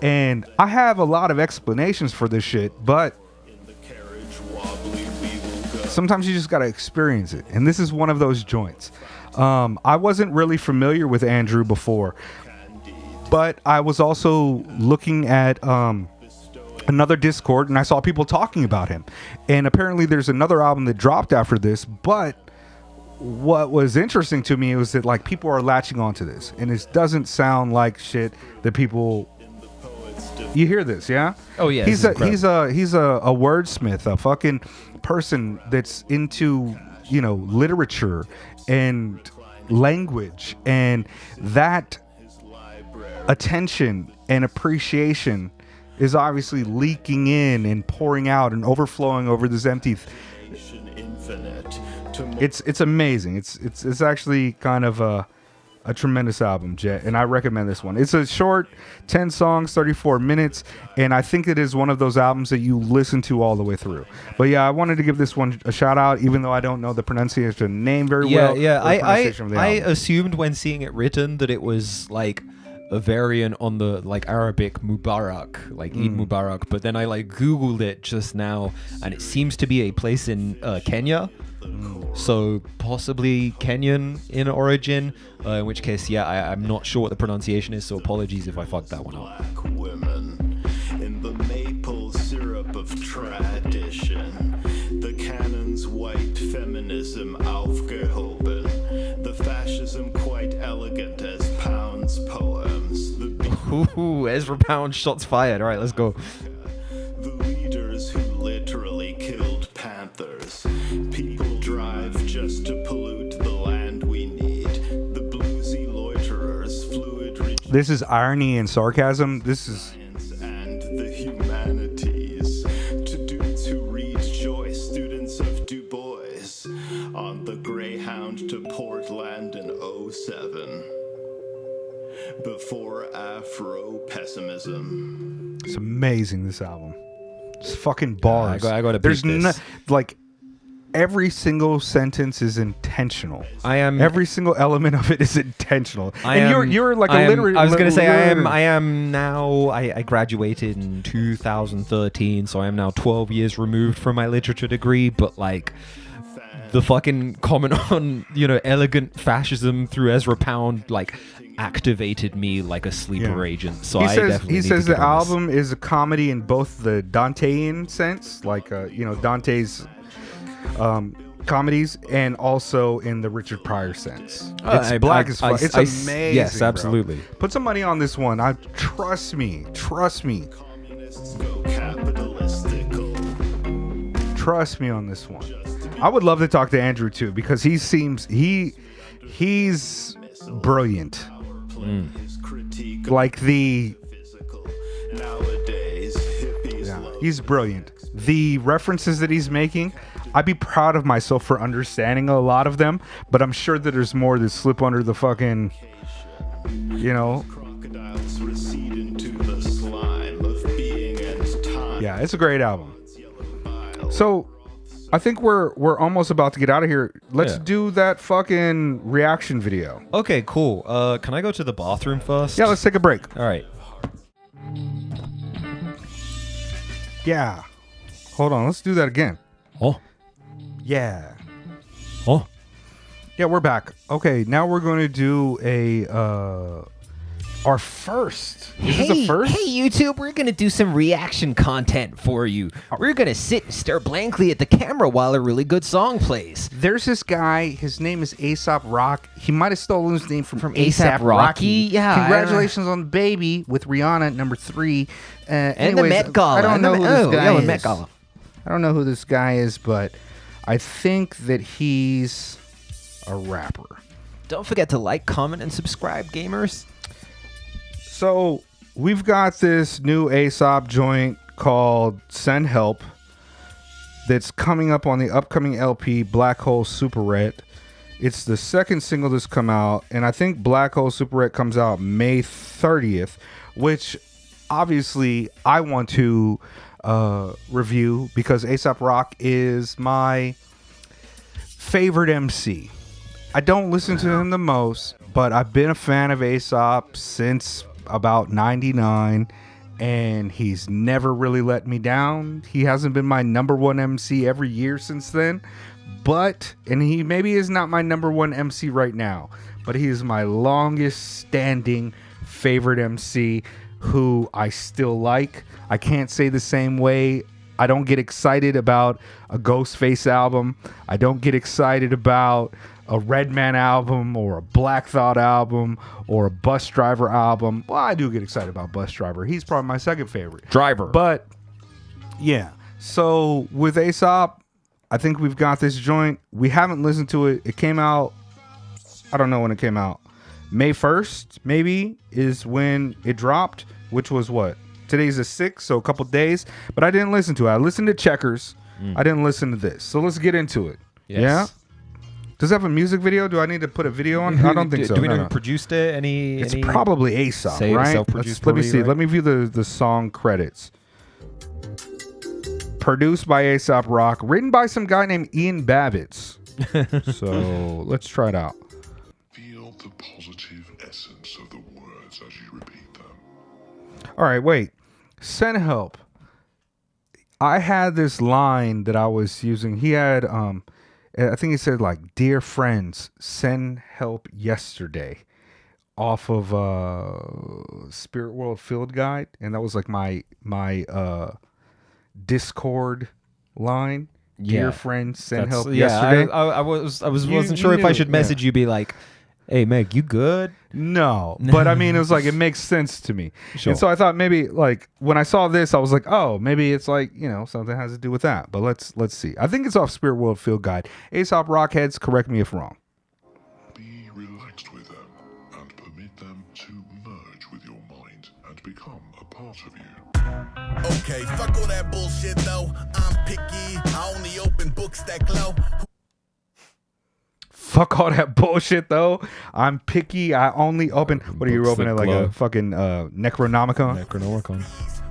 And I have a lot of explanations for this shit, but sometimes you just got to experience it. And this is one of those joints. I wasn't really familiar with Andrew before, but I was also looking at another Discord, and I saw people talking about him. And apparently there's another album that dropped after this, but what was interesting to me was that like people are latching onto this, and it doesn't sound like shit that people. You hear this, yeah? Oh yeah. He's a wordsmith, a fucking person that's into, you know, literature and language, and that attention and appreciation is obviously leaking in and pouring out and overflowing over this empty. It's amazing. It's actually kind of a tremendous album, Jet, and I recommend this one. It's a short 10 songs, 34 minutes, and I think it is one of those albums that you listen to all the way through. But yeah, I wanted to give this one a shout out, even though I don't know the pronunciation name very well. Yeah. I assumed when seeing it written that it was like a variant on the like Arabic Mubarak, like Eid Mubarak, but then I like Googled it just now, and it seems to be a place in Kenya. So possibly Kenyan in origin, in which case, yeah, I'm not sure what the pronunciation is, so apologies if I fucked that one up. Black women in the maple syrup of tradition, the canon's white feminism aufgehoben, the fascism quite elegant as Pound's poems, Ooh, Ezra Pound, shots fired. All right, let's go. the leaders who literally killed panthers. People drive just to pollute the land we need. The bluesy loiterers, fluid This is irony and sarcasm. This is and the humanities. To dudes who read Joyce, students of Du Bois, on the Greyhound to Portland in 07. Before Afro-pessimism. it's amazing. This album. It's fucking bars. I gotta There's beat this. like every single sentence is intentional. I am Every single element of it is intentional. You're like a literary. I was gonna say I am now. I graduated in 2013, so I am now 12 years removed from my literature degree. But like the fucking comment on elegant fascism through Ezra Pound like activated me like a sleeper agent. So he says the album is a comedy in both the Dantean sense, like Dante's comedies, and also in the Richard Pryor sense. It's black as fuck. It's amazing. Yes, absolutely. Bro. Put some money on this one. Trust me. Communists go capitalistical. Trust me on this one. I would love to talk to Andrew too, because he's brilliant. Like Nowadays, hippies he's brilliant. The references that he's making, I'd be proud of myself for understanding a lot of them, but I'm sure that there's more that slip under the fucking, crocodiles recede into the slime of being and time. Yeah, it's a great album. So I think we're almost about to get out of here. Let's do that fucking reaction video. Okay, cool. Can I go to the bathroom first? Yeah, let's take a break. All right. Yeah. Hold on, let's do that again. Oh. Yeah. Oh. Yeah, we're back. Okay, now we're going to do our first. Is this a first? Hey, YouTube, we're going to do some reaction content for you. We're going to sit and stare blankly at the camera while a really good song plays. There's this guy. His name is Aesop Rock. He might have stolen his name from A$AP Rocky? Yeah. Congratulations on the baby with Rihanna at number 3. And the Met Gala. I don't know who this guy is. Met Gala. I don't know who this guy is, but I think that he's a rapper. Don't forget to like, comment, and subscribe, gamers. So we've got this new Aesop joint called Send Help that's coming up on the upcoming LP Black Hole Super Red. It's the second single that's come out, and I think Black Hole Super Red comes out May 30th, which obviously I want to review because Aesop Rock is my favorite MC. I don't listen to him the most, but I've been a fan of Aesop since about 99, and he's never really let me down. He hasn't been my number one MC every year since then, and he maybe is not my number one MC right now, but he is my longest standing favorite MC who I still like. I can't say the same way. I don't get excited about a Ghostface album. I don't get excited about a Redman album or a Black Thought album or a Bus Driver album. Well, I do get excited about Bus Driver. He's probably my second favorite. Driver. But, yeah. So, with Aesop, I think we've got this joint. We haven't listened to it. It came out, I don't know when it came out. May 1st, maybe, is when it dropped, which was what? Today's the 6th, so a couple days. But I didn't listen to it. I listened to Checkers. I didn't listen to this. So let's get into it. Yes. Yeah? Does it have a music video? Do I need to put a video on? I don't think so. Do we know No. who produced it? It's probably Aesop, Say right? self-produced Let me probably, see. right? Let me view the song credits. Produced by Aesop Rock. Written by some guy named Ian Bavitz. So let's try it out. Feel the positive essence of the words as you repeat them. All right, wait. Send help. I had this line that I was using. He had, I think he said like, "Dear friends, send help yesterday," off of Spirit World Field Guide, and that was like my Discord line. Dear friends, send help yesterday. I wasn't sure if I should message you, be like, "Hey, Meg, you good?" No, but I mean, it was like, it makes sense to me. Sure. And so I thought maybe like when I saw this, I was like, oh, maybe it's like, something has to do with that. But let's see. I think it's off Spirit World Field Guide. Aesop Rockheads, correct me if wrong. Be relaxed with them and permit them to merge with your mind and become a part of you. Okay, fuck all that bullshit though. I'm picky. I only open books that glow. Fuck all that bullshit though. I'm picky. I only open. What are you Books opening that like glow. a fucking Necronomicon? Necronomicon.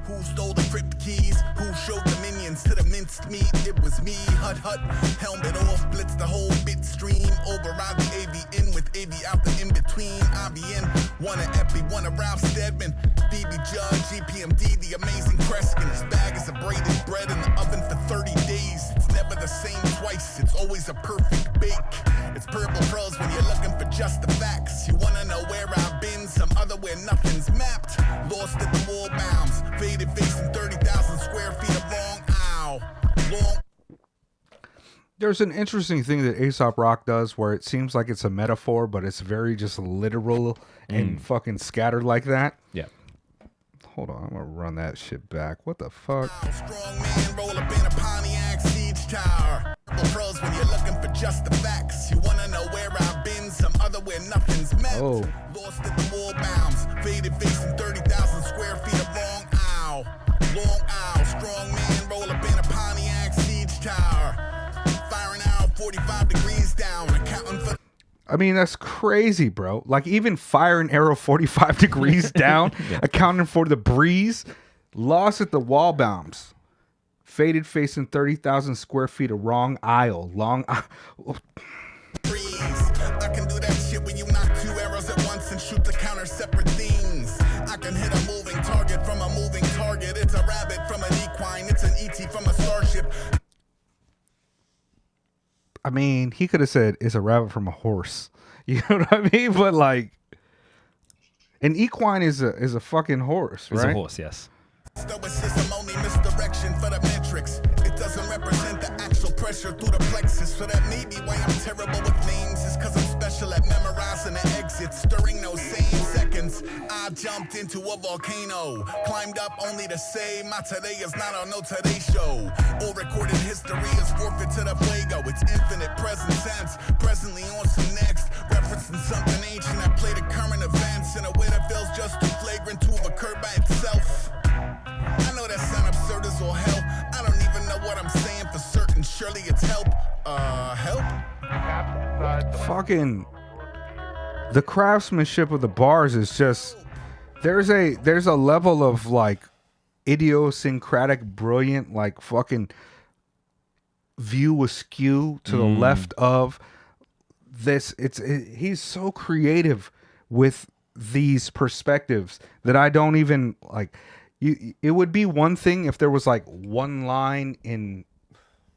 Who stole the crypt keys? Who showed the minions to the minced meat? It was me. Hut hut. Helmet off. Blitz the whole bit stream. Override the AV in with AV out the in between. IBN. One a Epi. One a Ralph Steadman. DB Judge. GPMD. The amazing Kreskin. His bag is a braided bread in the oven for 30 days. It's never the same twice. It's always a perfect bake. It's purple prose when you're looking for just the facts. You wanna know where I've been? Some other where nothing's mapped. Lost at the wall bounds. Faded facing 30,000 square feet of wrong. Ow. Long. There's an interesting thing that Aesop Rock does where it seems like it's a metaphor, but it's very just literal and fucking scattered like that. Yeah. Hold on, I'm gonna run that shit back. What the fuck? Strong man roll up in a Pontiac siege tower. Pros when you're looking for just the facts. You wanna know where I've been? Some other where nothing's mapped. Oh. Lost at the wall bounds. Faded facing 30,000 square feet of wrong. Ow. Long owl. Strong man roll up in a Pontiac siege tower. Firing out 45 degrees down. Accounting for. I mean, that's crazy, bro. Like, even fire an arrow 45 degrees down, accounting for the breeze. Lost at the wall bounds. Faded facing 30,000 square feet of wrong aisle. Long aisle. Breeze. I can do that shit when you knock 2 arrows at once and shoot to counter separate things. I can hit a moving target from a moving target. It's a rabbit from an equine. It's an ET from a starship. I mean, he could have said it's a rabbit from a horse. You know what I mean? But like, an equine is a fucking horse, right? It's a horse, yes. Stoicism only misdirection for the metrics. It doesn't represent the actual pressure through the plexus. So that may be why I'm terrible with names. It's cause I'm special at memorizing the exits. During those same seconds, I jumped into a volcano. Climbed up only to say my today is not on no Today Show. All recorded history is forfeit to the Fuego. It's infinite present tense. Presently on some next. Reference in something ancient. I play the current events in a way that feels just too flagrant to have occurred by itself. I know that sound absurd as all hell. I don't even know what I'm saying for certain. Surely it's help. Help? Fucking the craftsmanship of the bars is just there's a level of like idiosyncratic, brilliant, like fucking view askew to the left of this. He's so creative with these perspectives that I don't even like. It would be one thing if there was like one line in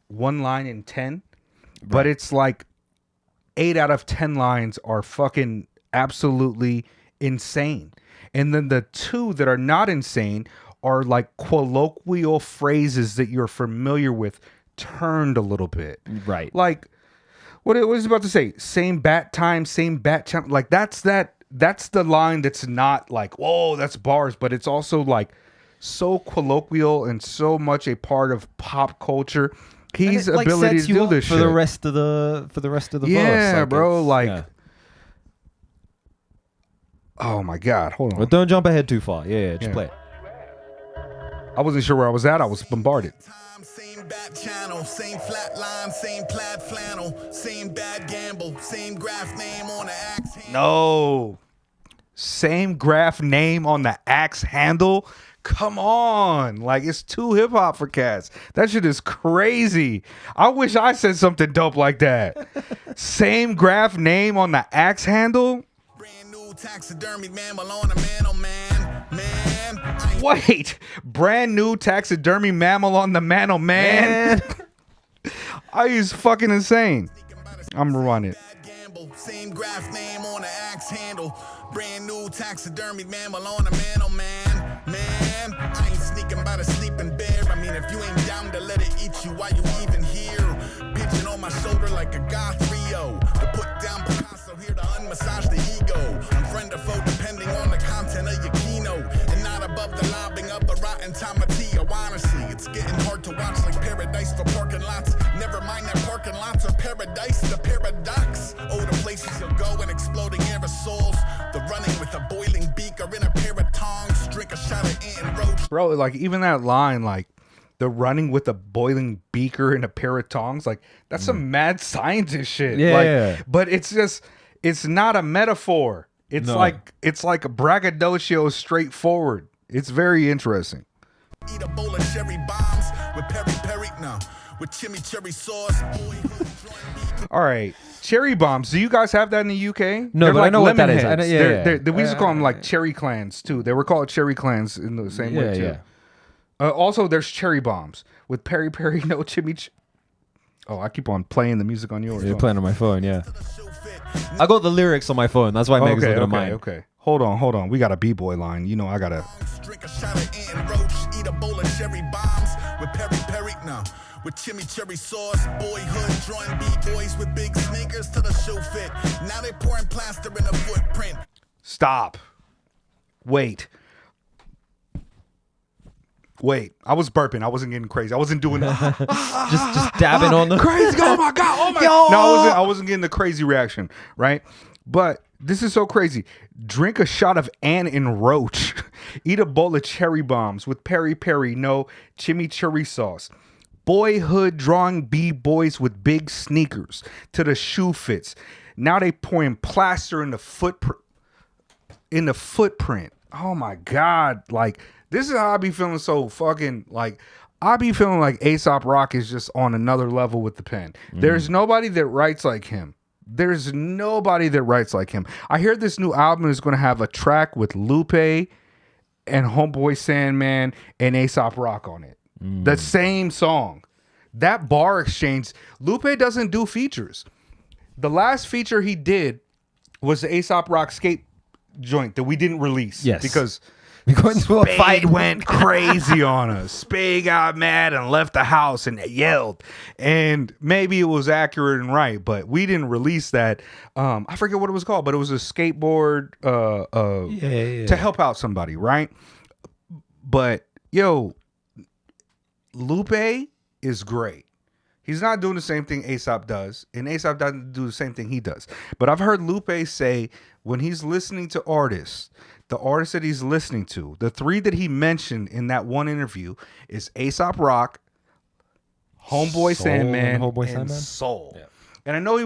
10, but it's like 8 out of 10 lines are fucking absolutely insane. And then the 2 that are not insane are like colloquial phrases that you're familiar with turned a little bit. Right. Like what was he about to say? Same bat time, same bat channel. Like that's the line that's not like, whoa, that's bars, but it's also like so colloquial and so much a part of pop culture. He's like ability sets to you do up this for shit. the rest of the verse. Yeah, Like, bro. it's- Like, yeah. oh my God, hold on. But don't jump ahead too far. Yeah, just Yeah. play it. I wasn't sure where I was at. I was bombarded. Same bat channel, same flat line, same plaid flannel, same bad gamble, same graph name on the axe handle. No, same graph name on the axe handle. Come on, like it's too hip hop for cats. That shit is crazy. I wish I said something dope like that. Same graph name on the axe handle. Brand new taxidermy mammal on a man, oh man, man. Wait, brand new taxidermy mammal on the man, oh man. I is fucking insane. I'm running. Same graph name on the axe handle. Brand new taxidermy mammal on a man, oh man, man. I ain't sneaking by the sleeping bear. I mean, if you ain't down to let it eat you, why you even here? Pitching on my shoulder like a goth Rio. To put down Picasso here to unmassage the ego. I'm friend or foe depending on the content of your keynote. And not above the lobbing of the rotten tomatillo. Honestly, it's getting hard to watch like paradise for parking lots. Never mind that parking lots are paradise, the paradox. Oh, the places you'll go and exploding aerosols. The running with a boiling beaker in a pair of tongs. Drink a shot of ant and roach. Bro, like even that line, like the running with a boiling beaker and a pair of tongs, like that's some mad scientist shit. Yeah. Like, but it's just, it's not a metaphor. It's like a braggadocio straightforward. It's very interesting. Eat a bowl of cherry bombs with peri-peri, no, with chimichurri sauce. All right, cherry bombs. Do you guys have that in the UK? No, They're but I like know what that lemon is. I heads. know- yeah, yeah. We used to call them like cherry clans too. They were called cherry clans in the same way too. Yeah. Also, there's cherry bombs with peri peri, no chimichurri. Oh, I keep on playing the music on yours. You're Huh? playing on my phone, yeah. I got the lyrics on my phone. That's why Megan's looking at mine. Okay. Hold on. We got a b-boy line. You know, I gotta. Drink a shot of ant and roach. Eat a bowl of cherry bombs with peri-peri, no, with chimichurri sauce. Boyhood drawing b-boys with big sneakers to the shoe fit. Now they pouring plaster in a footprint. Stop. Wait. I was burping. I wasn't getting crazy. I wasn't doing Just dabbing on the crazy. Oh my god. Oh my. Yo! No, I wasn't getting the crazy reaction, right? But this is so crazy. Drink a shot of Ann and Roach. Eat a bowl of cherry bombs with peri-peri, no chimichurri sauce. Boyhood drawing b-boys with big sneakers to the shoe fits. Now they pouring plaster in the footprint. Oh my god. Like, this is how I be feeling so fucking like I be feeling like Aesop Rock is just on another level with the pen. There's nobody that writes like him. I hear this new album is going to have a track with Lupe and Homeboy Sandman and Aesop Rock on it. The same song. That bar exchange. Lupe doesn't do features. The last feature he did was the Aesop Rock skate joint that we didn't release. Yes. Because we got into a Spade fight. went crazy on us. Spade got mad and left the house and yelled. And maybe it was accurate and right, but we didn't release that. I forget what it was called, but it was a skateboard to help out somebody, right? But yo, Lupe is great. He's not doing the same thing Aesop does, and Aesop doesn't do the same thing he does. But I've heard Lupe say when he's listening to artists, the artists that he's listening to, the 3 that he mentioned in that one interview is Aesop Rock, Homeboy Sandman, and Soul. Yeah. And I know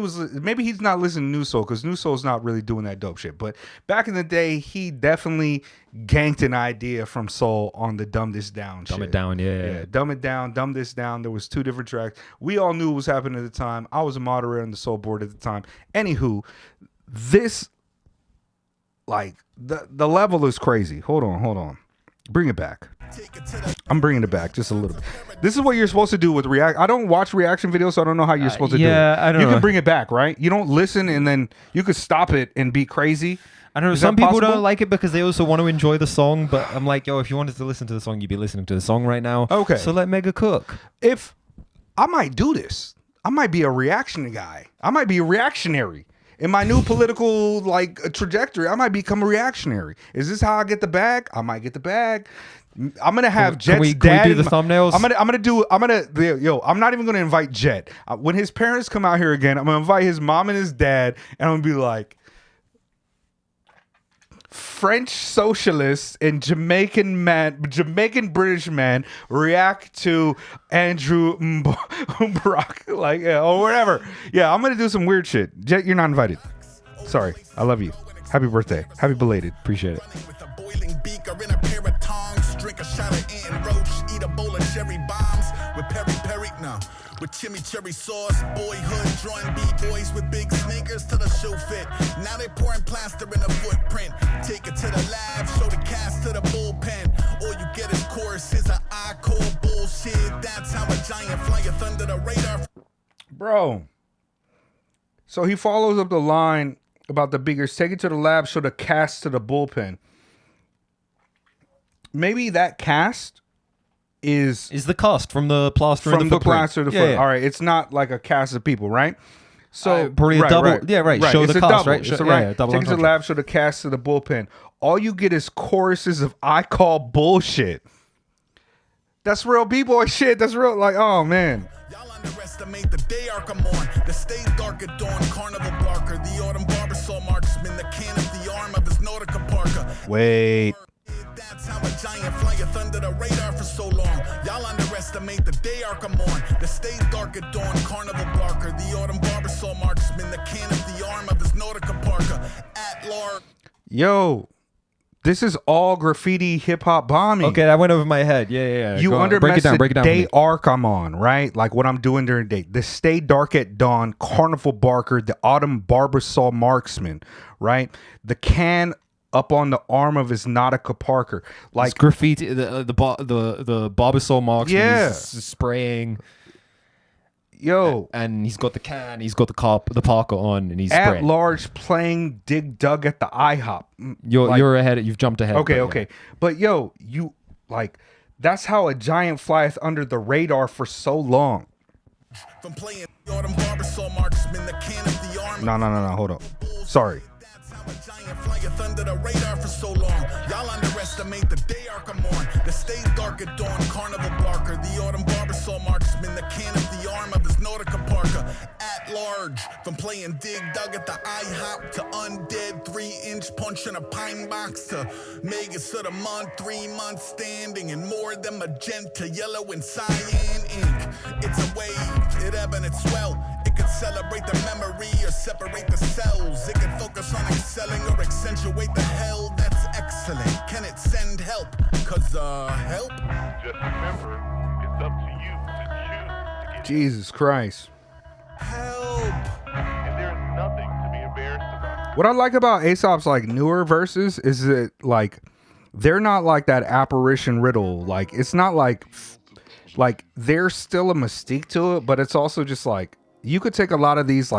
maybe he's not listening to New Soul because New Soul's not really doing that dope shit. But back in the day, he definitely ganked an idea from Soul on the Dumb This Down shit. Dumb It Down, yeah. Dumb It Down, Dumb This Down. There was 2 different tracks. We all knew what was happening at the time. I was a moderator on the Soul board at the time. Anywho, this, like, the level is crazy. Hold on. Bring it back. I'm bringing it back just a little bit. This is what you're supposed to do with react. I don't watch reaction videos, so I don't know how you're supposed to do it. I don't know. You can bring it back, right? You don't listen and then you could stop it and be crazy. I don't know. Is Some that people possible? don't like it because they also want to enjoy the song. But I'm like, yo, if you wanted to listen to the song, you'd be listening to the song right now. Okay. So let Mega cook. If I might do this, I might be a reaction guy. I might be a reactionary. In my new political trajectory, I might become a reactionary. Is this how I get the bag? I might get the bag. I'm gonna have Jet's dad. Can we do the thumbnails? I'm not even gonna invite Jet. When his parents come out here again, I'm gonna invite his mom and his dad, and I'm gonna be like, French socialists and Jamaican British man react to Andrew Brock, or whatever. Yeah, I'm gonna do some weird shit. Jet, you're not invited. Sorry, I love you. Happy birthday. Happy belated. Appreciate it. With a boiling beaker in a pair of tongs, drink a shot of Ant and Roach, eat a bowl of cherry bombs with peri-peri, with chimichurri sauce, boyhood, drawing B-boys with big sneakers to the shoe fit. Now they pouring plaster in the footprint. Take it to the lab, show the cast to the bullpen. All you get is choruses of I call bullshit. That's how a giant flyeth under the radar. Bro. So he follows up the line about the beakers. Take it to the lab, show the cast to the bullpen. Maybe that cast is the cast from the plaster from and the the plaster to the yeah, foot. yeah. All right, it's not like a cast of people, right? So probably a double. Yeah, right. Show it's the a cast, double. right? It's Show- a right. yeah, double Take it to the entendre. lab, show the cast to the bullpen. All you get is choruses of I call bullshit. That's real b-boy shit. That's real, oh man. Y'all underestimate the day arc I'm on. The stay dark at dawn, carnival barker. The autumn barber saw marksman, the can of the arm of his Nautica Parker. Wait. That's how a giant flyeth under the radar for so long. Y'all underestimate the day arc I'm on. The stay dark at dawn, carnival barker. The autumn barber saw marksman, the can of the arm of his Nautica Parker. At large. Yo, this is all graffiti hip hop bombing. Okay, that went over my head. Yeah. You Go on. undermess break it down. the Break it down. for day me. arc I'm on, right? Like what I'm doing during the day. The stay dark at dawn, carnival barker, the autumn Barbasol marksman, right? The can up on the arm of his Nautica Parker, like It's graffiti. The Barbasol marks. Yeah. He's spraying. yo, And he's got the can. He's got the Parker on, and he's at spraying. large playing Dig Dug at the IHOP. You're ahead. You've jumped ahead. Okay, but okay. But yo, you that's how a giant flieth under the radar for so long. From playing the autumn Barbasol marksman, the can of the arm. No, hold up. Sorry. That's how a giant flyeth under the radar for so long. Y'all underestimate the day arc I'm on. The stay dark at dawn, carnival barker. The autumn Barbasol marksman, the can of the arm of his Nautica Parker. At large, from playing Dig Dug at the IHOP to undead 3-inch punch in a pine box to Megas of the month, 3 months standing, and more than magenta, yellow, and cyan ink. It's a wave, it ebb and it swell. It could celebrate the memory or separate the cells. It could focus on excelling or accentuate the hell. That's excellent. Can it send help? Cause help? Just remember, it's up to you to choose to get Jesus Christ. Help. and there's nothing to be embarrassed about. What I like about Aesop's newer verses is that they're not like that apparition riddle. It's not like there's still a mystique to it, but it's also just you could take a lot of these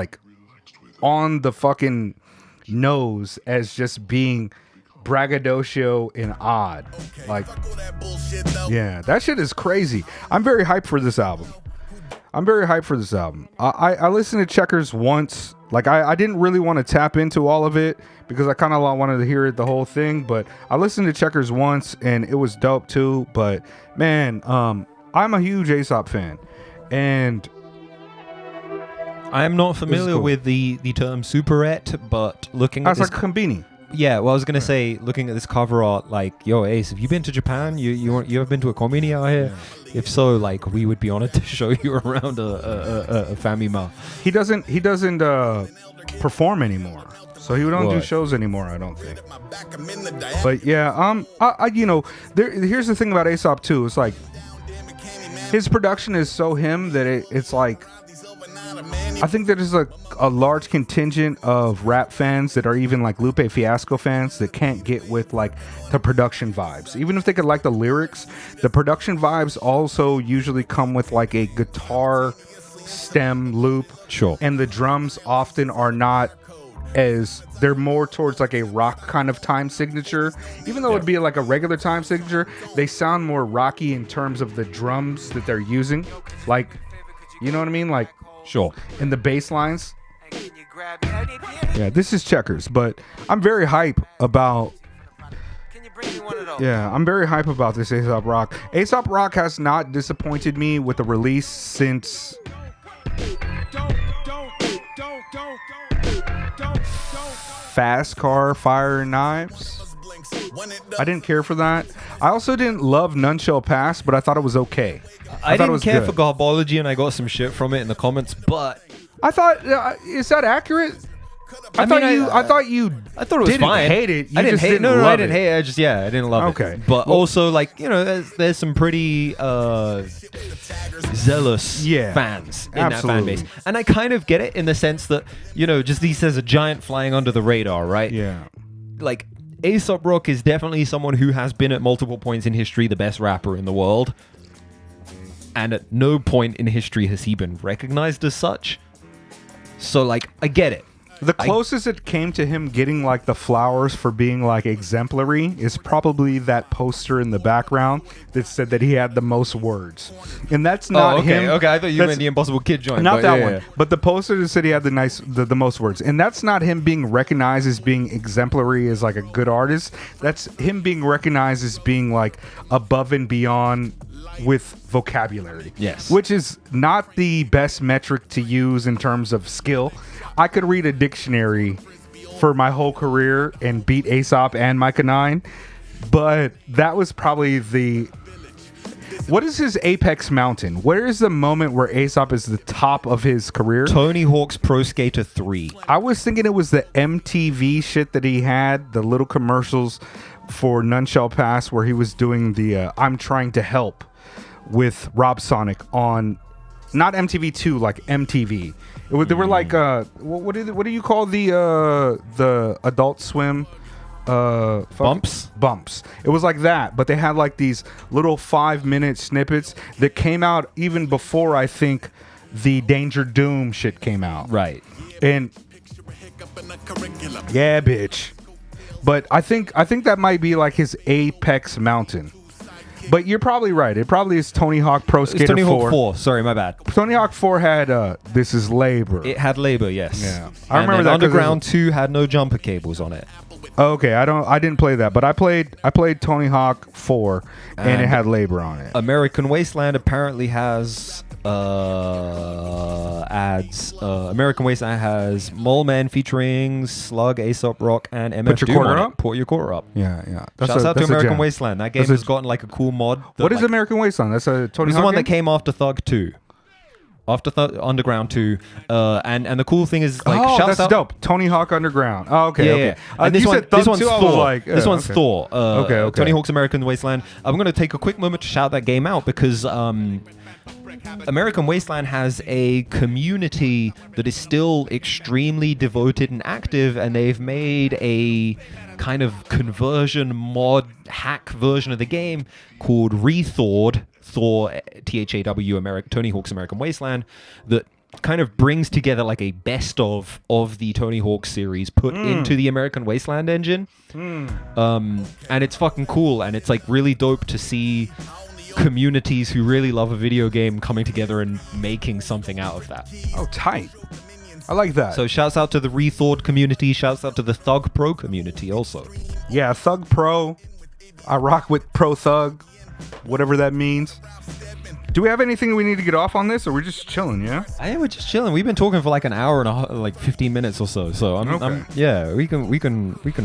on the fucking nose as just being braggadocio and odd. Fuck all that bullshit though. Yeah, that shit is crazy. I'm very hyped for this album. I listened to Checkers once. I didn't really want to tap into all of it because I kind of wanted to hear the whole thing. But I listened to Checkers once and it was dope too. But man, I'm a huge Aesop fan, and I am not familiar cool. with the term superette, but looking at That's this, like Konbini. yeah. Well, I was gonna say, looking at this cover art, like, yo, Ace, have you been to Japan? You ever been to a kombini out here? If so, like, we would be honored to show you around a famima. He doesn't perform anymore, so he don't do What? shows anymore. I don't think. But yeah, here's the thing about Aesop too. It's like his production is so him that it's like. I think that there's a large contingent of rap fans that are even like Lupe Fiasco fans that can't get with like the production vibes. Even if they could like the lyrics, the production vibes also usually come with like a guitar stem loop. Sure. And the drums often are not they're more towards like a rock kind of time signature. Even though it'd be like a regular time signature, they sound more rocky in terms of the drums that they're using. Like, you know what I mean? Like, Sure. in the bass lines. Yeah, this is Checkers, but I'm very hype about. Yeah, I'm very hype about this Aesop Rock. Aesop Rock has not disappointed me with the release since Fast Car, Fire and Knives. I didn't care for that. I also didn't love None Shall Pass, but I thought it was okay. I thought it didn't was care good. for Garbology, and I got some shit from it in the comments, but I thought, is that accurate? I thought you I thought it was didn't fine. hate it. You I didn't just hate didn't it. No, I love didn't it. hate it. I didn't love it. Okay. But Well- also, like, there's some pretty zealous fans in that fan Absolutely. base. And I kind of get it in the sense that, just he says a giant flying under the radar, right? Yeah. Like, Aesop Rock is definitely someone who has been at multiple points in history the best rapper in the world. And at no point in history has he been recognized as such. So, like, I get it. The closest it came to him getting like the flowers for being like exemplary is probably that poster in the background that said that he had the most words, and that's not him. Okay, I thought you That's meant the Impossible Kid joint. not but that yeah, one, yeah. but the poster that said he had the most words, and that's not him being recognized as being exemplary as like a good artist. That's him being recognized as being like above and beyond with vocabulary. Yes. Which is not the best metric to use in terms of skill. I could read a dictionary for my whole career and beat Aesop and Micah 9, but that was probably what is his apex mountain? Where is the moment where Aesop is the top of his career? Tony Hawk's Pro Skater 3. I was thinking it was the MTV shit that he had, the little commercials for None Shall Pass where he was doing the I'm Trying to Help with Rob Sonic on not MTV2, like MTV. They were like what do you call the Adult Swim Bumps? Bumps. It was like that, but they had like these little 5-minute snippets that came out even before I think the Danger Doom shit came out. Right. And yeah, bitch. But I think that might be like his apex mountain. But you're probably right. It probably is Tony Hawk Pro Skater It's Tony 4. Hawk 4. Sorry, my bad. Tony Hawk 4 had This Is Labor. It had labor, yes. Yeah. I I remember remember that 'cause Underground 2 had no jumper cables on it. Okay, I didn't play that, but I played Tony Hawk 4 and it And- had labor on it. American Wasteland apparently has ads. American Wasteland has Mole Man featuring Slug, Aesop Rock, and MF Put Your Doom Quarter on it. Up? Put Your Quarter Up. Yeah. Shouts out to that's a American jam. Wasteland. That game That's a- has gotten like a cool mod. that, What is like, American Wasteland? That's a Tony It was Hawk the one that game? came after Thug 2. After Underground 2. And the cool thing is, like, oh, shouts that's out. dope. Tony Hawk Underground. Oh, okay, Yeah, okay. yeah. And this you one, said Thug this one's 2, I was Thor. like, This yeah, one's okay. Thor. Okay. Tony Hawk's American Wasteland. I'm going to take a quick moment to shout that game out because American Wasteland has a community that is still extremely devoted and active, and they've made a kind of conversion mod hack version of the game called Rethawed, Thor, THAW, Tony Hawk's American Wasteland, that kind of brings together like a best of the Tony Hawk series put into the American Wasteland engine. And it's fucking cool, and it's like really dope to see communities who really love a video game coming together and making something out of that. Oh, tight. I like that. So shouts out to the Rethawed community, shouts out to the Thug Pro community also. Yeah, Thug Pro. I rock with Pro Thug, whatever that means. Do we have anything we need to get off on this, or we're just chilling? Yeah. I we're just chilling. We've been talking for like an hour and a half, like 15 minutes or so. So yeah, we can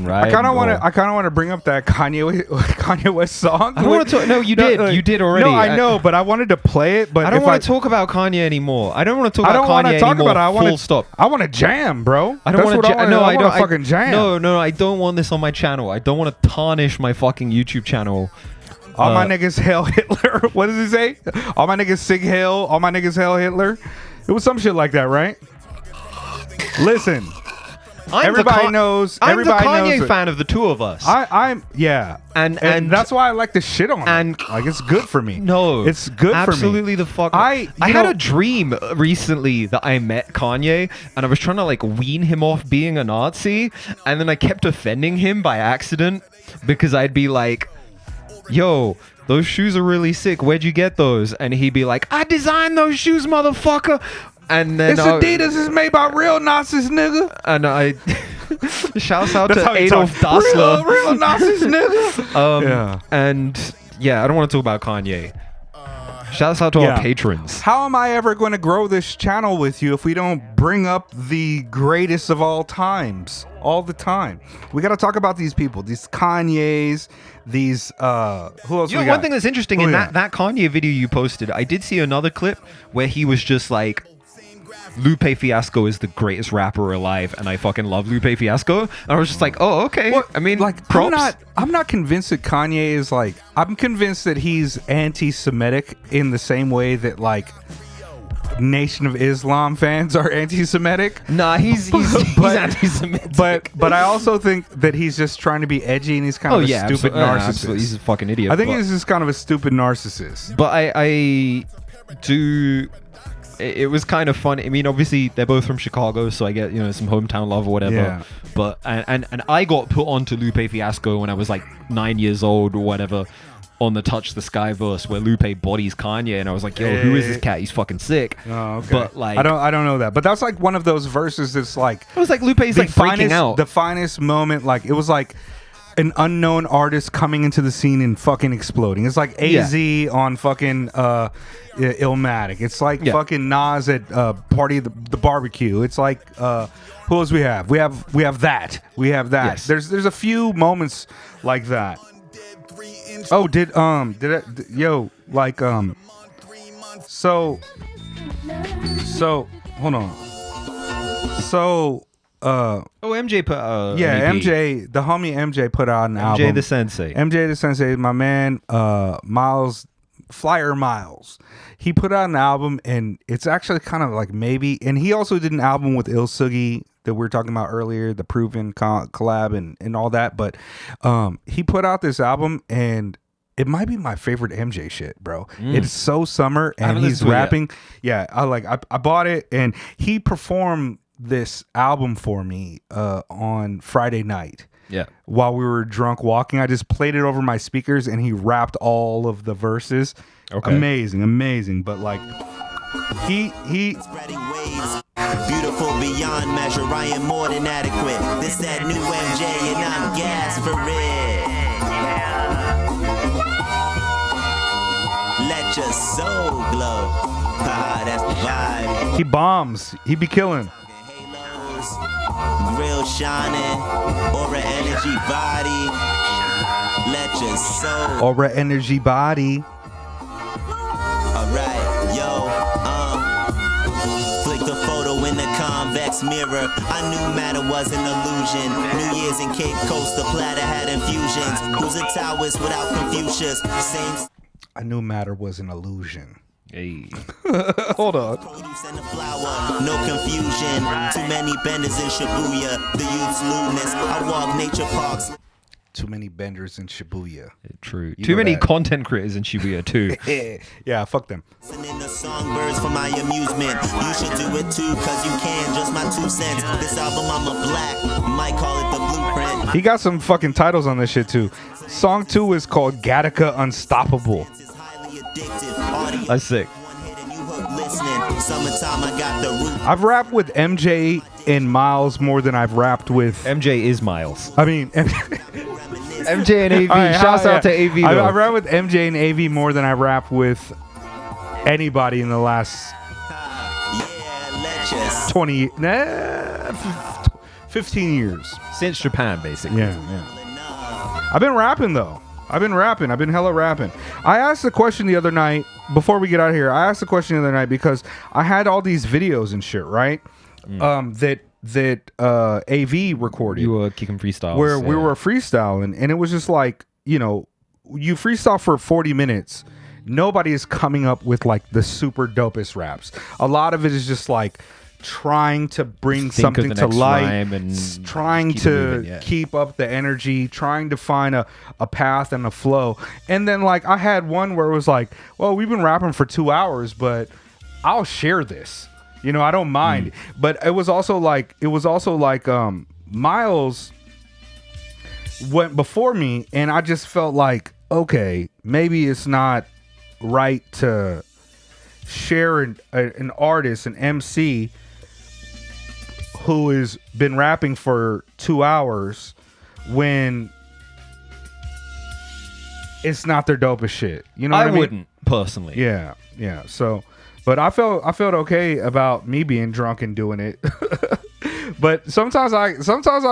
ride. I kind of want to bring up that Kanye West song. I don't want to talk. No, you did. You did already. No, I know, but I wanted to play it. But I don't want to talk about Kanye anymore. I don't want to talk about Kanye anymore. Full stop. I want to jam, bro. I don't want to jam. No, I don't fucking jam. No, I don't want this on my channel. I don't want to tarnish my fucking YouTube channel. All my niggas hail Hitler. What does he say? All my niggas sing hail. All my niggas hail Hitler. It was some shit like that, right? Listen, everybody knows. I'm the Kanye knows fan of the two of us. I'm and that's why I like the shit on and it. Like it's good for me. No, it's good for me. Absolutely the fuck. I had a dream recently that I met Kanye and I was trying to like wean him off being a Nazi, and then I kept offending him by accident because I'd be like, yo, those shoes are really sick. Where'd you get those? And he'd be like, I designed those shoes, motherfucker. And then this Adidas is made by real Nazis, nigga. And I shouts out to Adolf Dassler. Real Nazis, nigga. And yeah, I don't want to talk about Kanye. Shouts out to our patrons. How am I ever going to grow this channel with you if we don't bring up the greatest of all times all the time? We got to talk about these people, these Kanyes, these who else? You know, one thing that's interesting in that Kanye video you posted, I did see another clip where he was just like, Lupe Fiasco is the greatest rapper alive, and I fucking love Lupe Fiasco. And I was just like, oh, okay. Well, I mean, like, props. I'm not convinced that Kanye is like. I'm convinced that he's anti-Semitic in the same way that like Nation of Islam fans are anti-Semitic. Nah, he's anti-Semitic. But I also think that he's just trying to be edgy, and he's kind of a stupid narcissist. Absolutely. He's a fucking idiot. I think he's just kind of a stupid narcissist. But I do. It was kind of fun. I mean, obviously they're both from Chicago, so I get, you know, some hometown love or whatever. Yeah. But and I got put onto Lupe Fiasco when I was like 9 years old or whatever, on the Touch the Sky verse where Lupe bodies Kanye, and I was like, yo, who is this cat? He's fucking sick. Oh, okay. But like, I don't know that, but that's like one of those verses that's like, it was like Lupe's like freaking out. The finest moment, like it was like an unknown artist coming into the scene and fucking exploding. It's like AZ on fucking Illmatic. It's like fucking Nas at Party of the Barbecue. It's like who else we have? We have that. Yes. There's a few moments like that. Oh, so hold on. So MJ put MJ, the homie MJ put out an album. MJ the Sensei, my man, Miles, Flyer Miles. He put out an album, and it's actually kind of like maybe, and he also did an album with Il Sugi that we were talking about earlier, the Proven collab and all that. But he put out this album, and it might be my favorite MJ shit, bro. It's so summer, and he's rapping. Yeah, I bought it, and he performed this album for me on Friday night. Yeah. While we were drunk walking, I just played it over my speakers, and he rapped all of the verses. Okay. Amazing. But like, he spreading waves, beautiful beyond measure. I am more than adequate. This that new MJ, and I'm gas for it. Let your soul glow. That's the vibe. He bombs. He be killing. Grill shining, aura energy body. Let your soul. Aura energy body. Alright, yo, flick the photo in the convex mirror. I knew matter was an illusion. New Year's in Cape Coast, the platter had infusions. Who's a Taoist without Confucius? Same. I knew matter was an illusion. Hey. Hold on. And the flower, no confusion. Too many benders in Shibuya. The youth's lewdness. I walk nature parks. Too many benders in Shibuya. True. Too many content creators in Shibuya too. Yeah, fuck them. Listening to songbirds for my amusement. You should do it too, cause you can. Just my 2 cents. This album I'm a black. Might call it the blueprint. He got some fucking titles on this shit too. Song 2 is called Gattaca Unstoppable. That's sick. I've rapped with MJ and Miles more than I've rapped with... MJ is Miles. I mean... MJ and AV. Shouts out to AV. I rap with MJ and AV more than I rap with anybody in the last Yeah, let us. 15 years. Since Japan, basically. Yeah. I've been rapping though. I've been hella rapping. I asked the question the other night before we get out of here. I asked the question the other night because I had all these videos and shit, right? That AV recorded. You were kicking freestyles. Where we were freestyling, and it was just like, you know, you freestyle for 40 minutes. Nobody is coming up with like the super dopest raps. A lot of it is just like trying to bring something to light, and trying to keep up the energy, trying to find a path and a flow. And then like I had one where it was like, well, we've been rapping for 2 hours, but I'll share this. You know, I don't mind. But it was also like Miles went before me, and I just felt like, okay, maybe it's not right to share an artist, an MC who has been rapping for 2 hours when it's not their dopest shit. You know what I mean? wouldn't personally. Yeah. So, but I felt okay about me being drunk and doing it. But sometimes I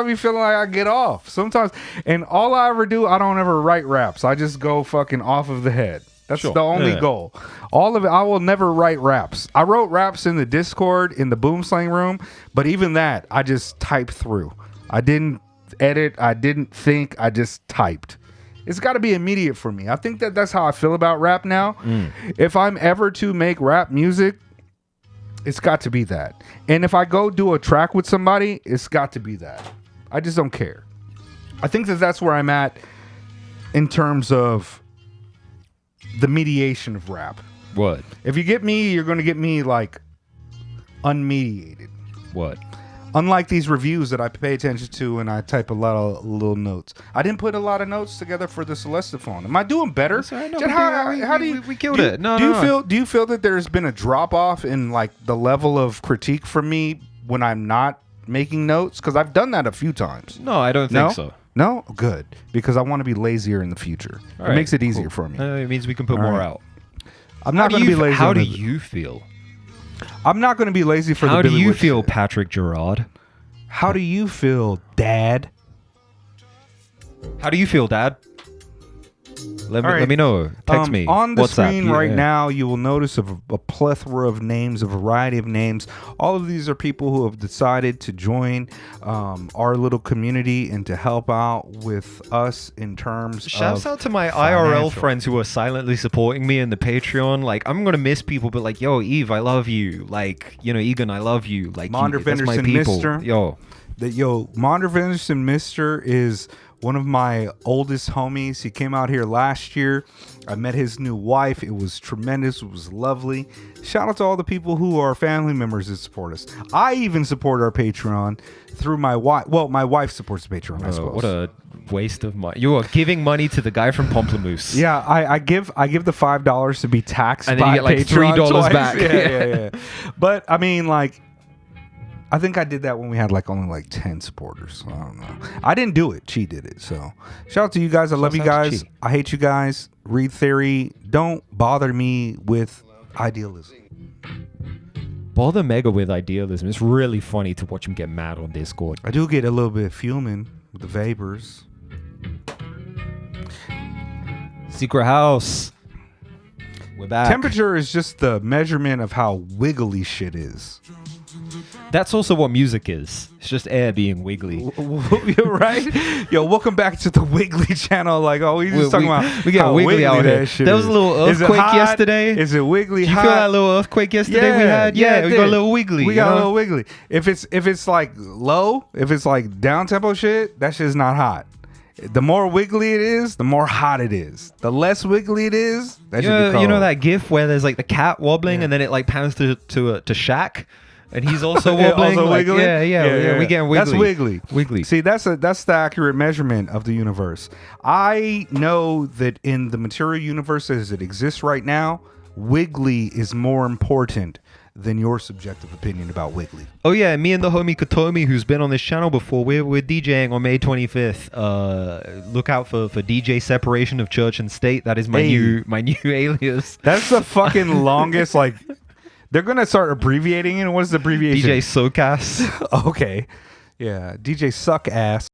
be feeling like I get off. Sometimes, and all I ever do, I don't ever write raps. I just go fucking off of the head. That's the only goal. All of it, I will never write raps. I wrote raps in the Discord, in the Boom Slang room, but even that, I just typed through. I didn't edit. I didn't think. I just typed. It's got to be immediate for me. I think that's how I feel about rap now. If I'm ever to make rap music, it's got to be that. And if I go do a track with somebody, it's got to be that. I just don't care. I think that's where I'm at in terms of the mediation of rap. What? If you get me, you're going to get me like unmediated. What? Unlike these reviews that I pay attention to and I type a lot of little notes. I didn't put a lot of notes together for the Celestiphone. Am I doing better? How do you? We killed it. Do you feel that there's been a drop off in like the level of critique from me when I'm not making notes? Because I've done that a few times. No, I don't think so. No? Good. Because I want to be lazier in the future. It makes it easier for me. It means we can put more out. I'm not going to be lazy. How do you feel? I'm not going to be lazy for How the do Billy you Witch feel, shit. Patrick Gerard? How do you feel, Dad? How do you feel, Dad? Let me know. Text me. On the WhatsApp. screen right now, you will notice a plethora of names, a variety of names. All of these are people who have decided to join our little community and to help out with us in terms Shouts of out to my financial. IRL friends who are silently supporting me in the Patreon. Like, I'm gonna miss people, but like, yo, Eve, I love you. Like, you know, Egan, I love you. Like, Monder that's my Venderson people. Mister. Monder Venderson Mister is one of my oldest homies. He came out here last year. I met his new wife. It was tremendous. It was lovely. Shout out to all the people who are family members that support us. I even support our Patreon through my wife. Well, my wife supports the Patreon, I suppose. What a waste of money. You are giving money to the guy from Pomplamoose. Yeah, I give the $5 to be taxed, and then by you get like Patreon $3 twice. back. Yeah. But I mean, like, I think I did that when we had like only like 10 supporters. So I don't know. I didn't do it. Chi did it. So shout out to you guys. I love you guys. I hate you guys. Read theory. Don't bother me with idealism. Bother Mega with idealism. It's really funny to watch him get mad on Discord. I do get a little bit fuming with the vapors. Secret House. We're back. Temperature is just the measurement of how wiggly shit is. That's also what music is. It's just air being wiggly. You're right? Yo, welcome back to the Wiggly channel. Like, oh, we just talking about we get how wiggly out here. that shit There was a little earthquake yesterday. Is it wiggly? Did you feel that little earthquake yesterday we had? Yeah, we got a little wiggly. We got a little wiggly. If it's like low, if it's like down tempo shit, that shit's not hot. The more wiggly it is, the more hot it is. The less wiggly it is, that should be cold. You know that GIF where there's like the cat wobbling and then it like pans to Shaq, and he's also wobbling. Also like, wiggling? Yeah. We getting wiggly. That's wiggly. Wiggly. See, that's the accurate measurement of the universe. I know that in the material universe as it exists right now, wiggly is more important than your subjective opinion about Wiggly. Oh yeah, me and the homie Katomi, who's been on this channel before, we're DJing on May 25th. Look out for DJ separation of church and state. That is my new alias. That's the fucking longest. Like, they're gonna start abbreviating it. What is the abbreviation? DJ SoCass. Okay, yeah, DJ Suck Ass.